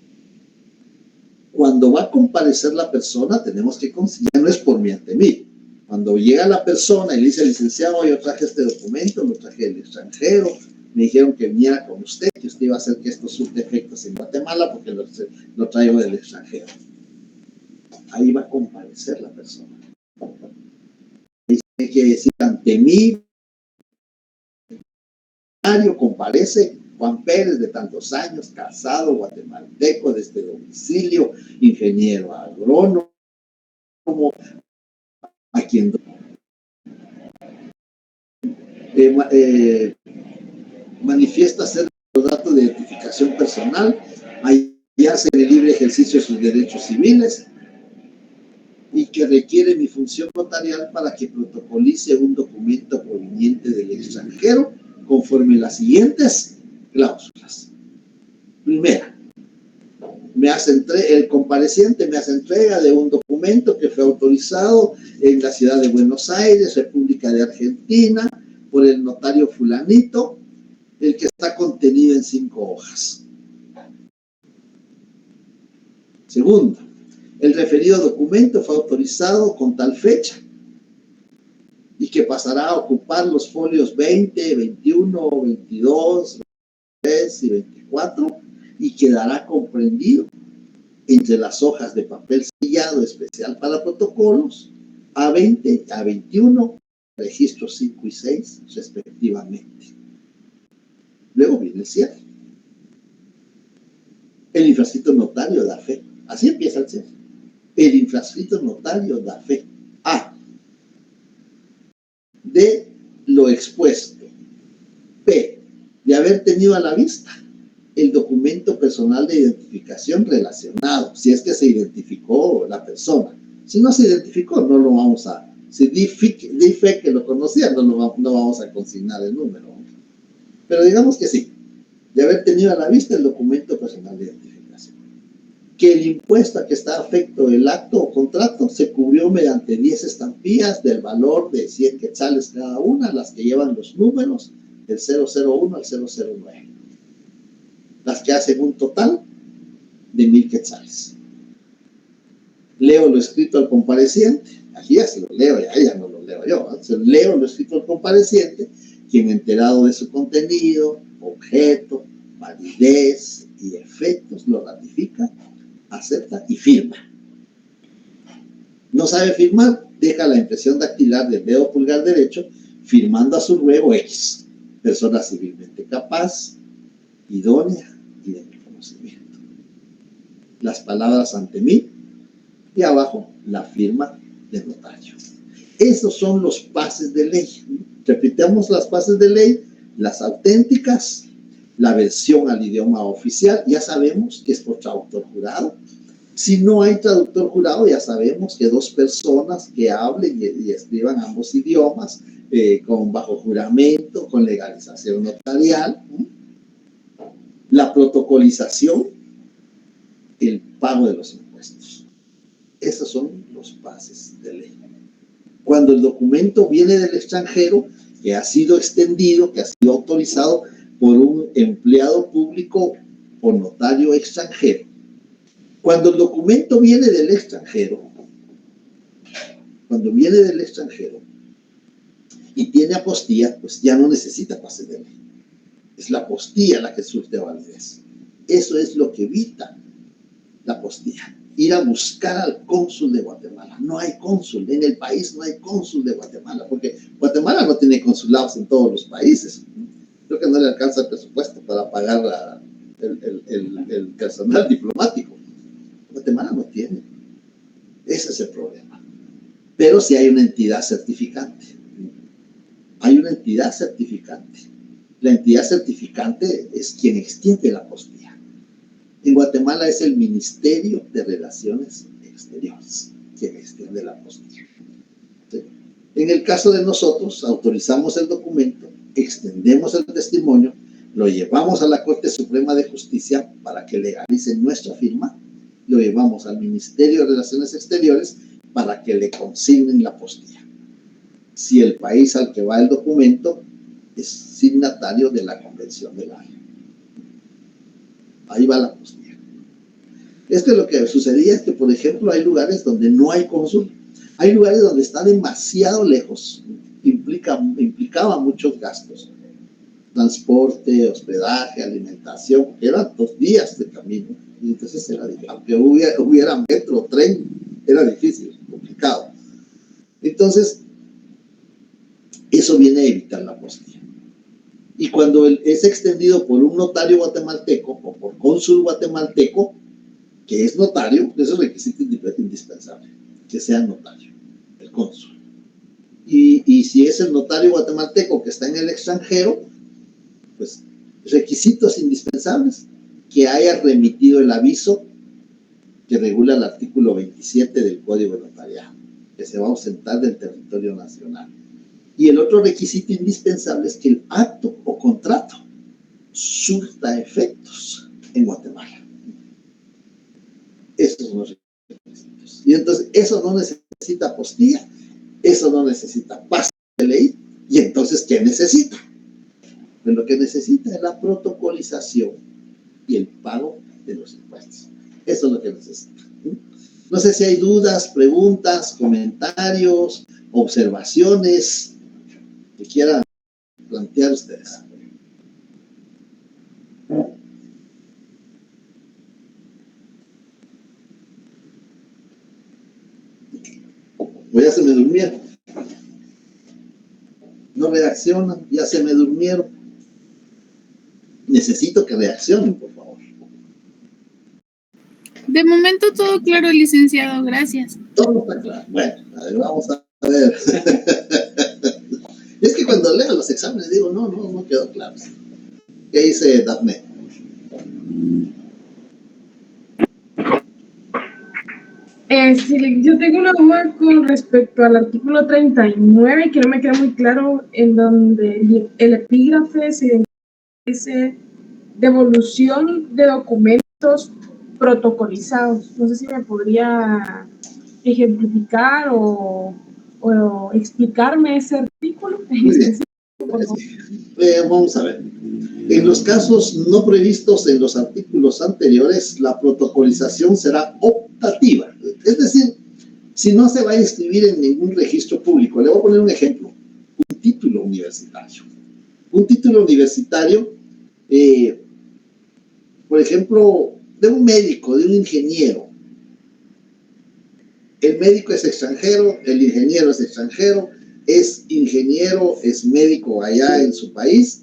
Cuando va a comparecer la persona, tenemos que considerar, no es por mí ante mí. Cuando llega la persona y le dice, licenciado, yo traje este documento, lo traje del extranjero, me dijeron que viniera con usted, que usted iba a hacer que esto surte efectos en Guatemala porque lo traigo del extranjero. Ahí va a comparecer la persona. Hay que decir ante mí, comparece Juan Pérez, de tantos años, casado, guatemalteco, de este domicilio, ingeniero agrónomo, a quien manifiesta ser los datos de identificación personal, hallarse en el libre ejercicio de sus derechos civiles y que requiere mi función notarial para que protocolice un documento proveniente del extranjero conforme las siguientes cláusulas. Primera, el compareciente me hace entrega de un documento que fue autorizado en la ciudad de Buenos Aires, República de Argentina, por el notario fulanito, el que está contenido en 5 hojas. Segundo, el referido documento fue autorizado con tal fecha y que pasará a ocupar los folios 20, 21, 22, 23 y 24 y quedará comprendido entre las hojas de papel sellado especial para protocolos A20, A21, registros 5 y 6 respectivamente. Luego viene el cierre. El infrascrito notario da fe. Así empieza el cierre. El infrascrito notario da fe. A. De lo expuesto. P, de haber tenido a la vista el documento personal de identificación relacionado, si es que se identificó la persona. Si no se identificó, no lo vamos a... Si di fe que lo conocía, no vamos a consignar el número. Pero digamos que sí, de haber tenido a la vista el documento personal de identificación. Que el impuesto a que está afecto el acto o contrato se cubrió mediante 10 estampillas del valor de 100 quetzales cada una, las que llevan los números del 001 al 009. Las que hacen un total de 1000 quetzales. Leo lo escrito al compareciente. Aquí ya se lo leo, ya no lo leo yo. Leo lo escrito al compareciente, quien enterado de su contenido, objeto, validez y efectos lo ratifica, acepta y firma. No sabe firmar, deja la impresión dactilar del dedo pulgar derecho, firmando a su ruego X, persona civilmente capaz, idónea y de mi conocimiento. Las palabras ante mí y abajo la firma del notario. Esos son los pases de ley. Repitamos las bases de ley, las auténticas, la versión al idioma oficial, ya sabemos que es por traductor jurado. Si no hay traductor jurado, ya sabemos que dos personas que hablen y escriban ambos idiomas, con bajo juramento, con legalización notarial, la protocolización, el pago de los impuestos. Esos son los pases de ley. Cuando el documento viene del extranjero, que ha sido extendido, que ha sido autorizado por un empleado público o notario extranjero. Cuando el documento viene del extranjero, y tiene apostilla, pues ya no necesita pase de ley. Es la apostilla la que surte validez. Eso es lo que evita la apostilla. Ir a buscar al cónsul de Guatemala. No hay cónsul, en el país no hay cónsul de Guatemala, porque Guatemala no tiene consulados en todos los países. Creo que no le alcanza el presupuesto para pagar el personal diplomático. Guatemala no tiene. Ese es el problema. Pero sí hay una entidad certificante. Hay una entidad certificante. La entidad certificante es quien extiende la apostilla. En Guatemala es el Ministerio de Relaciones Exteriores quien extiende la apostilla. ¿Sí? En el caso de nosotros, autorizamos el documento, extendemos el testimonio, lo llevamos a la Corte Suprema de Justicia para que legalicen nuestra firma, lo llevamos al Ministerio de Relaciones Exteriores para que le consignen la apostilla. Si el país al que va el documento es signatario de la Convención de La Haya. Ahí va la apostilla. Es que lo que sucedía es que, por ejemplo, hay lugares donde no hay cónsul, hay lugares donde está demasiado lejos, implicaba muchos gastos, transporte, hospedaje, alimentación, porque eran 2 días de camino, y entonces era difícil. Aunque hubiera metro, tren, era difícil, complicado. Entonces, eso viene a evitar la apostilla. Y cuando es extendido por un notario guatemalteco o por cónsul guatemalteco, que es notario, eso es requisito indispensable, que sea notario, el cónsul. Y si es el notario guatemalteco que está en el extranjero, pues requisitos indispensables, que haya remitido el aviso que regula el artículo 27 del Código de Notariado, que se va a ausentar del territorio nacional. Y el otro requisito indispensable es que el acto o contrato surta efectos en Guatemala. Esos son los requisitos. Y entonces eso no necesita apostilla, eso no necesita pase de ley, y entonces ¿qué necesita? Pues lo que necesita es la protocolización y el pago de los impuestos. Eso es lo que necesita. No sé si hay dudas, preguntas, comentarios, observaciones que quieran plantear ustedes. O ya se me durmieron. No reaccionan, ya se me durmieron. Necesito que reaccionen, por favor. De momento todo claro, licenciado, gracias. Todo está claro. Bueno, a ver, vamos a ver. Es que cuando leo los exámenes, digo, no quedó claro. ¿Qué dice Daphne? Sí, yo tengo una duda con respecto al artículo 39, que no me queda muy claro, en donde el epígrafe se dice devolución de documentos protocolizados. No sé si me podría ejemplificar o explicarme ese artículo. Muy bien. Vamos a ver. En los casos no previstos en los artículos anteriores, la protocolización será optativa. Es decir, si no se va a inscribir en ningún registro público. Le voy a poner un ejemplo. Un título universitario. Un título universitario, por ejemplo, de un médico, de un ingeniero. El médico es extranjero, el ingeniero es extranjero, es ingeniero, es médico allá en su país,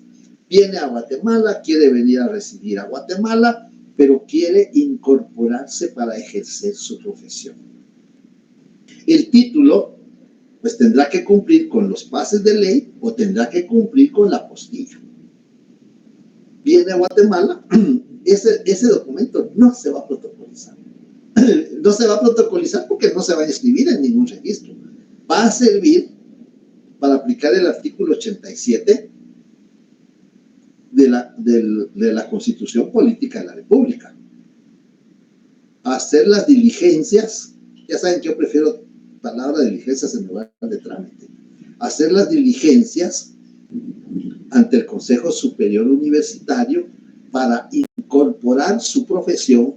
viene a Guatemala, quiere venir a residir a Guatemala, pero quiere incorporarse para ejercer su profesión. El título, pues tendrá que cumplir con los pases de ley o tendrá que cumplir con la apostilla. Viene a Guatemala, ese documento no se va a protocolizar. No se va a protocolizar porque no se va a inscribir en ningún registro. Va a servir para aplicar el artículo 87 de la Constitución Política de la República. Hacer las diligencias, ya saben que yo prefiero palabra diligencias en lugar de trámite. Hacer las diligencias ante el Consejo Superior Universitario para incorporar su profesión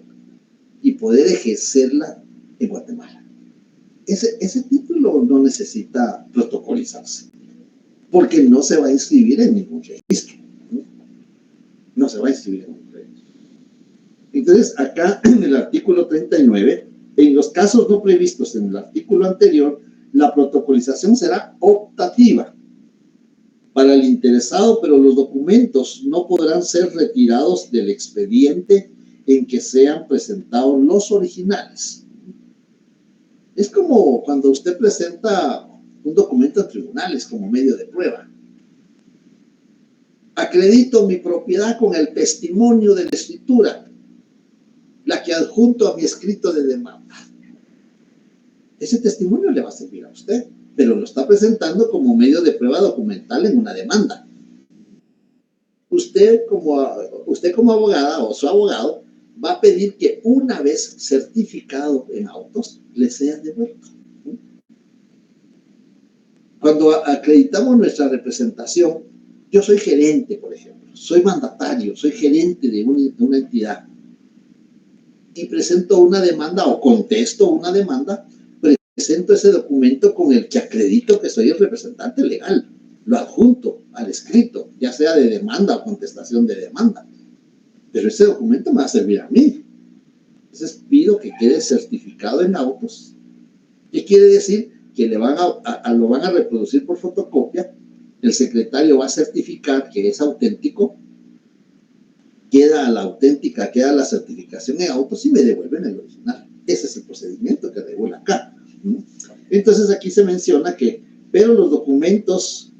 y poder ejercerla en Guatemala. Ese título no necesita protocolizarse, porque no se va a inscribir en ningún registro. No se va a inscribir en ningún registro. Entonces, acá en el artículo 39, en los casos no previstos en el artículo anterior, la protocolización será optativa para el interesado, pero los documentos no podrán ser retirados del expediente en que sean presentados los originales. Es como cuando usted presenta un documento a tribunales como medio de prueba. Acredito mi propiedad con el testimonio de la escritura, la que adjunto a mi escrito de demanda. Ese testimonio le va a servir a usted, pero lo está presentando como medio de prueba documental en una demanda. Usted como abogada o su abogado va a pedir que una vez certificado en autos, le sea devuelto. Cuando acreditamos nuestra representación, yo soy gerente, por ejemplo, soy mandatario, soy gerente de una entidad y presento una demanda o contesto una demanda, presento ese documento con el que acredito que soy el representante legal, lo adjunto al escrito, ya sea de demanda o contestación de demanda. Pero ese documento me va a servir a mí. Entonces pido que quede certificado en autos. ¿Qué quiere decir? Que lo van a reproducir por fotocopia, el secretario va a certificar que es auténtico, queda la certificación en autos y me devuelven el original. Ese es el procedimiento que regula acá. Entonces aquí se menciona que, pero los documentos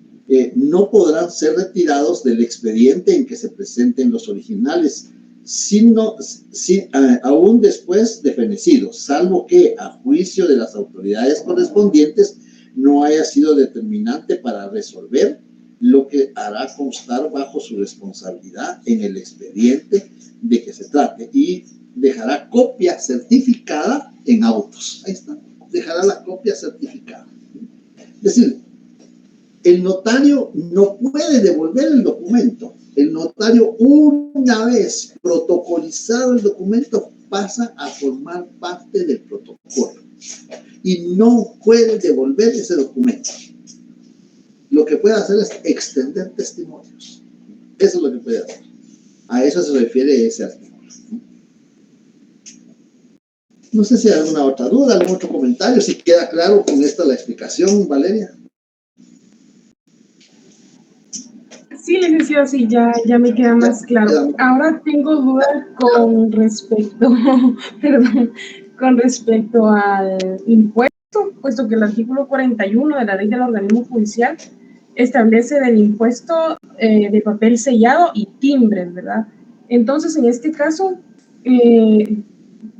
no podrán ser retirados del expediente en que se presenten los originales, aún después de fenecidos, salvo que a juicio de las autoridades correspondientes no haya sido determinante para resolver lo que hará constar bajo su responsabilidad en el expediente de que se trate y dejará copia certificada en autos. Ahí está, dejará la copia certificada. Es decir, el notario no puede devolver el documento. El notario, una vez protocolizado el documento, pasa a formar parte del protocolo y no puede devolver ese documento. Lo que puede hacer es extender testimonios. Eso es lo que puede hacer. A eso se refiere ese artículo. No sé si hay alguna otra duda, algún otro comentario, si queda claro con esta la explicación, Valeria. Sí, licenciado, sí, ya me queda más claro. Ahora tengo dudas con respecto, perdón, con respecto al impuesto, puesto que el artículo 41 de la ley del organismo judicial establece del impuesto de papel sellado y timbres, ¿verdad? Entonces, en este caso,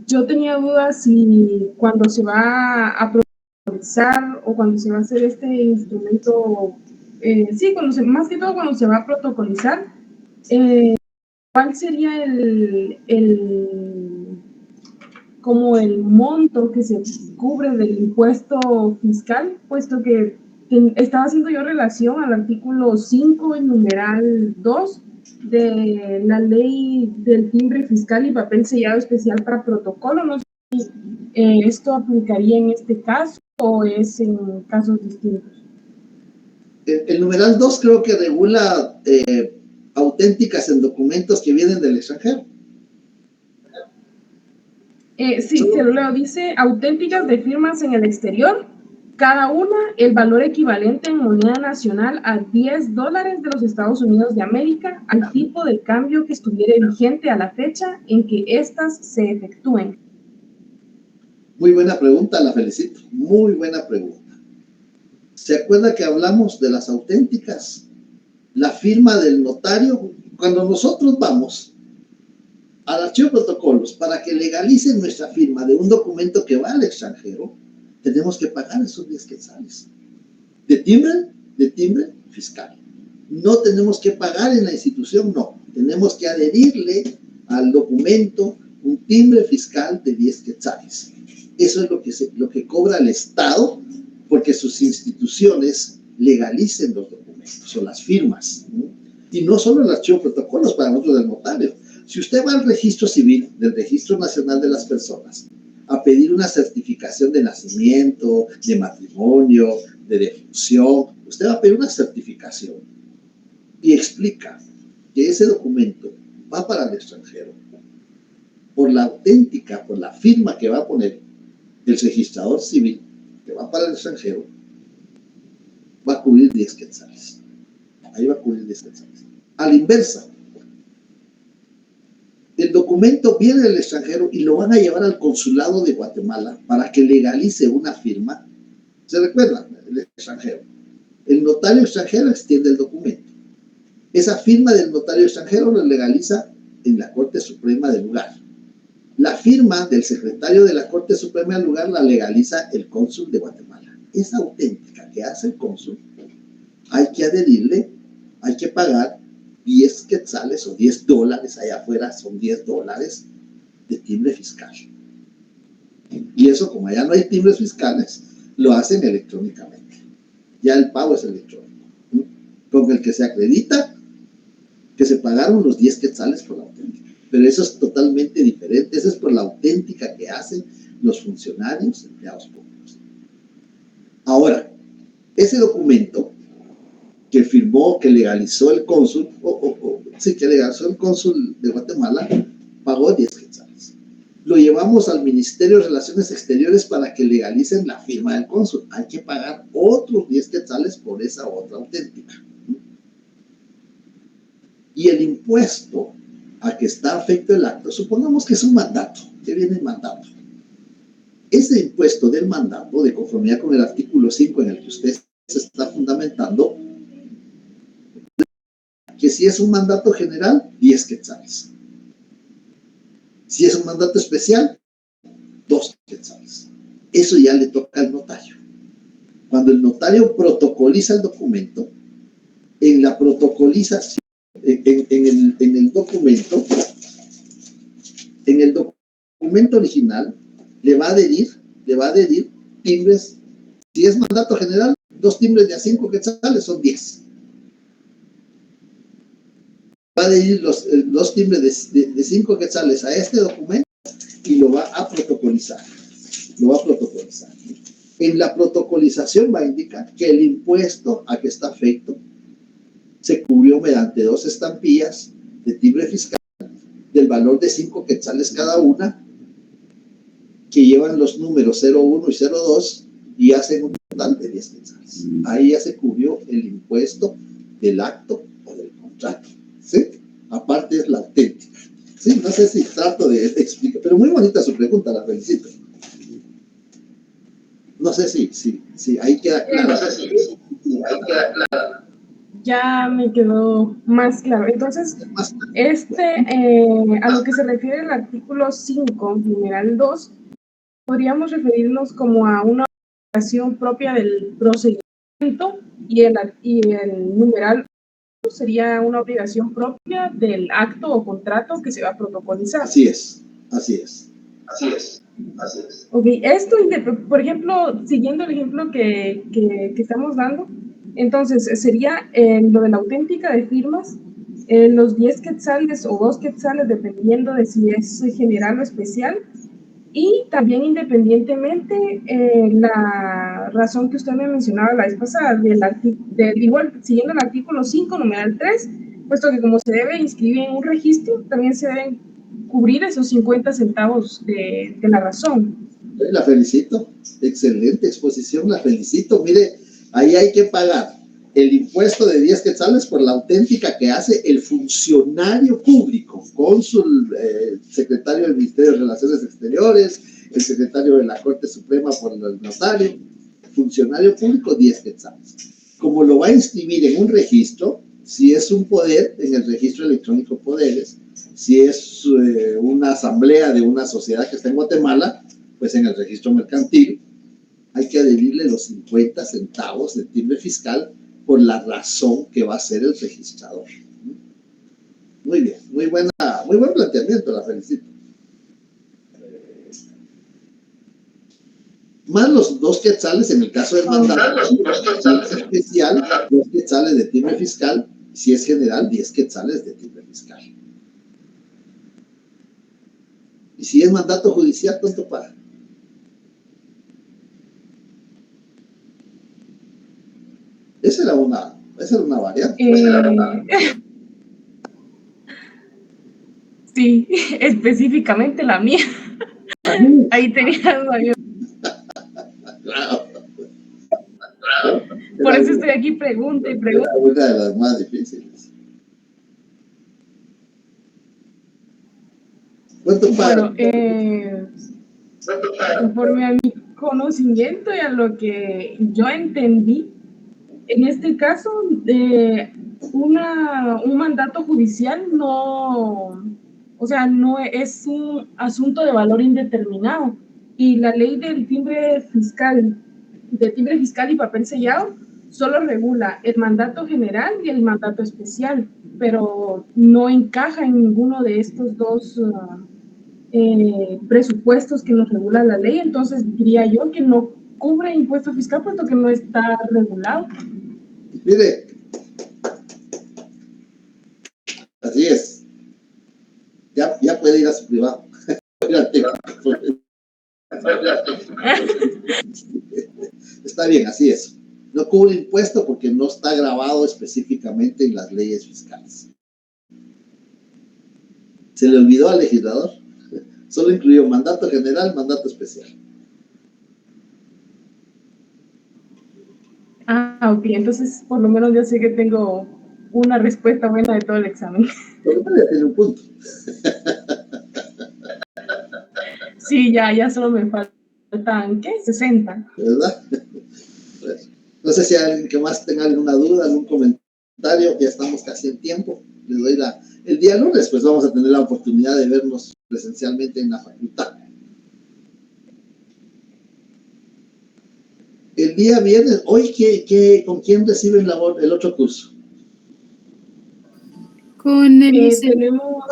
yo tenía dudas si cuando se va a protocolizar o cuando se va a hacer este instrumento, sí, más que todo cuando se va a protocolizar, ¿cuál sería como el monto que se cubre del impuesto fiscal? Puesto que estaba haciendo yo relación al artículo 5, en numeral 2, de la ley del timbre fiscal y papel sellado especial para protocolo. No sé si esto aplicaría en este caso o es en casos distintos. El numeral 2 creo que regula auténticas en documentos que vienen del extranjero. Sí, se lo leo. Dice auténticas de firmas en el exterior, cada una el valor equivalente en moneda nacional a $10 de los Estados Unidos de América, al tipo de cambio que estuviera vigente a la fecha en que éstas se efectúen. Muy buena pregunta, la felicito. Muy buena pregunta. ¿Se acuerda que hablamos de las auténticas? La firma del notario. Cuando nosotros vamos al archivo de protocolos para que legalicen nuestra firma de un documento que va al extranjero, tenemos que pagar esos 10 quetzales. De timbre fiscal. No tenemos que pagar en la institución, no. Tenemos que adherirle al documento un timbre fiscal de 10 quetzales. Eso es lo que cobra el Estado porque sus instituciones legalicen los documentos o las firmas, ¿no? Y no solo el archivo de protocolos para nosotros del notario. Si usted va al registro civil, del Registro Nacional de las Personas, a pedir una certificación de nacimiento, de matrimonio, de defunción, usted va a pedir una certificación y explica que ese documento va para el extranjero por la auténtica, por la firma que va a poner el registrador civil, que va para el extranjero, va a cubrir 10 quetzales. Ahí va a cubrir 10 quetzales. A la inversa, el documento viene del extranjero y lo van a llevar al consulado de Guatemala para que legalice una firma. ¿Se recuerdan? El extranjero. El notario extranjero extiende el documento. Esa firma del notario extranjero lo legaliza en la Corte Suprema del lugar. La firma del secretario de la Corte Suprema del lugar la legaliza el cónsul de Guatemala. Esa auténtica que hace el cónsul, hay que adherirle, hay que pagar 10 quetzales o $10, allá afuera son $10 de timbre fiscal. Y eso, como allá no hay timbres fiscales, lo hacen electrónicamente. Ya el pago es electrónico, ¿no? Con el que se acredita que se pagaron los 10 quetzales por la auténtica. Pero eso es totalmente diferente. Eso es por la auténtica que hacen los funcionarios empleados públicos. Ahora, ese documento que firmó, que legalizó el cónsul, que legalizó el cónsul de Guatemala, pagó 10 quetzales. Lo llevamos al Ministerio de Relaciones Exteriores para que legalicen la firma del cónsul. Hay que pagar otros 10 quetzales por esa otra auténtica. Y el impuesto a que está afecto el acto, supongamos que es un mandato, que viene el mandato. Ese impuesto del mandato, de conformidad con el artículo 5 en el que usted se está fundamentando, que si es un mandato general, 10 quetzales. Si es un mandato especial, 2 quetzales. Eso ya le toca al notario. Cuando el notario protocoliza el documento, en la protocolización, en el documento original, le va a adherir timbres. Si es mandato general, 2 timbres de a 5 quetzales son 10. Va a adherir los 2 timbres de 5 quetzales a este documento y lo va a protocolizar. En la protocolización va a indicar que el impuesto a que está afecto se cubrió mediante 2 estampillas de timbre fiscal del valor de 5 quetzales cada una, que llevan los números 01 y 02 y hacen un total de 10 quetzales. Ahí ya se cubrió el impuesto del acto o del contrato, ¿sí? Aparte es la auténtica. Sí, no sé si trato de explicar, pero muy bonita su pregunta, la felicito. No sé si ahí queda claro. ya me quedó más claro. Entonces, a lo que se refiere el artículo 5, numeral 2, podríamos referirnos como a una obligación propia del procedimiento y el numeral sería una obligación propia del acto o contrato que se va a protocolizar. Así es. Ok, esto, por ejemplo, siguiendo el ejemplo que estamos dando, entonces sería lo de la auténtica de firmas, los 10 quetzales o 2 quetzales, dependiendo de si es general o especial, y también independientemente la razón que usted me mencionaba la vez pasada, igual siguiendo el artículo 5, numeral 3, puesto que como se debe inscribir en un registro, también se deben cubrir esos 50 centavos de la razón. La felicito, excelente exposición, la felicito. Mire, ahí hay que pagar el impuesto de 10 quetzales por la auténtica que hace el funcionario público, cónsul, secretario del Ministerio de Relaciones Exteriores, el secretario de la Corte Suprema por el notario, funcionario público 10 quetzales. Como lo va a inscribir en un registro, si es un poder, en el registro electrónico poderes, si es una asamblea de una sociedad que está en Guatemala, pues en el registro mercantil hay que adherirle los 50 centavos de timbre fiscal por la razón que va a ser el registrador. Muy bien, muy buen planteamiento, la felicito. Más los 2 quetzales en el caso del mandato especial, 2 quetzales de timbre fiscal, si es general, 10 quetzales de timbre fiscal. Y si es mandato judicial, ¿cuánto paga? Esa era una variante. Sí, específicamente la mía. Ahí tenía varios. Claro. Por eso estoy aquí, pregunta y pregunta. Era una de las más difíciles. ¿Cuánto paga? Bueno, conforme a mi conocimiento y a lo que yo entendí, en este caso, un mandato judicial no es un asunto de valor indeterminado. Y la ley del timbre fiscal y papel sellado solo regula el mandato general y el mandato especial, pero no encaja en ninguno de estos dos presupuestos que nos regula la ley. Entonces diría yo que no cubre impuesto fiscal puesto que no está regulado. Mire, así es. Ya puede ir a su privado. Está bien, así es. No cubre impuesto porque no está grabado específicamente en las leyes fiscales. Se le olvidó al legislador. Solo incluyó mandato general, mandato especial. Ok, entonces por lo menos yo sé que tengo una respuesta buena de todo el examen. Pero ya tiene un punto. Sí, ya solo me faltan, ¿qué? 60. ¿Verdad? No sé si hay alguien que más tenga alguna duda, algún comentario. Ya estamos casi en tiempo. Les doy el día lunes, pues vamos a tener la oportunidad de vernos presencialmente en la facultad. El día viernes, hoy, ¿con quién reciben el otro curso? Con el... Tenemos...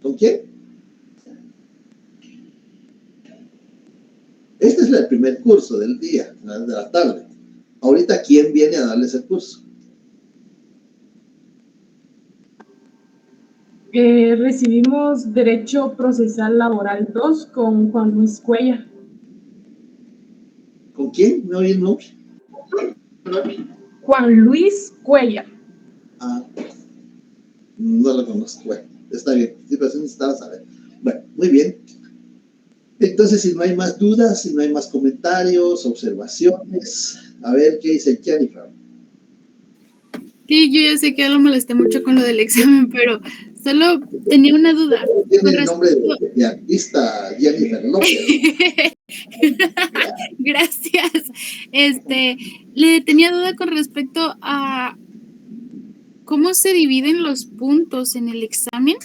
¿Con quién? Este es el primer curso del día, de la tarde. Ahorita, ¿quién viene a darles el curso? Recibimos Derecho Procesal Laboral 2 con Juan Luis Cuellar. ¿Con quién? ¿Me oye el nombre? Juan Luis Cuellar. No lo conozco. Bueno, está bien. Sí, pero sí necesitaba saber. Bueno, muy bien. Entonces, si no hay más dudas, si no hay más comentarios, observaciones, a ver qué dice Jennifer. Sí, yo ya sé que ya lo molesté mucho con lo del examen, pero Solo tenía una duda. Tiene con el nombre respecto- de artista Jennifer López. Gracias. Le tenía duda con respecto a cómo se dividen los puntos en el examen,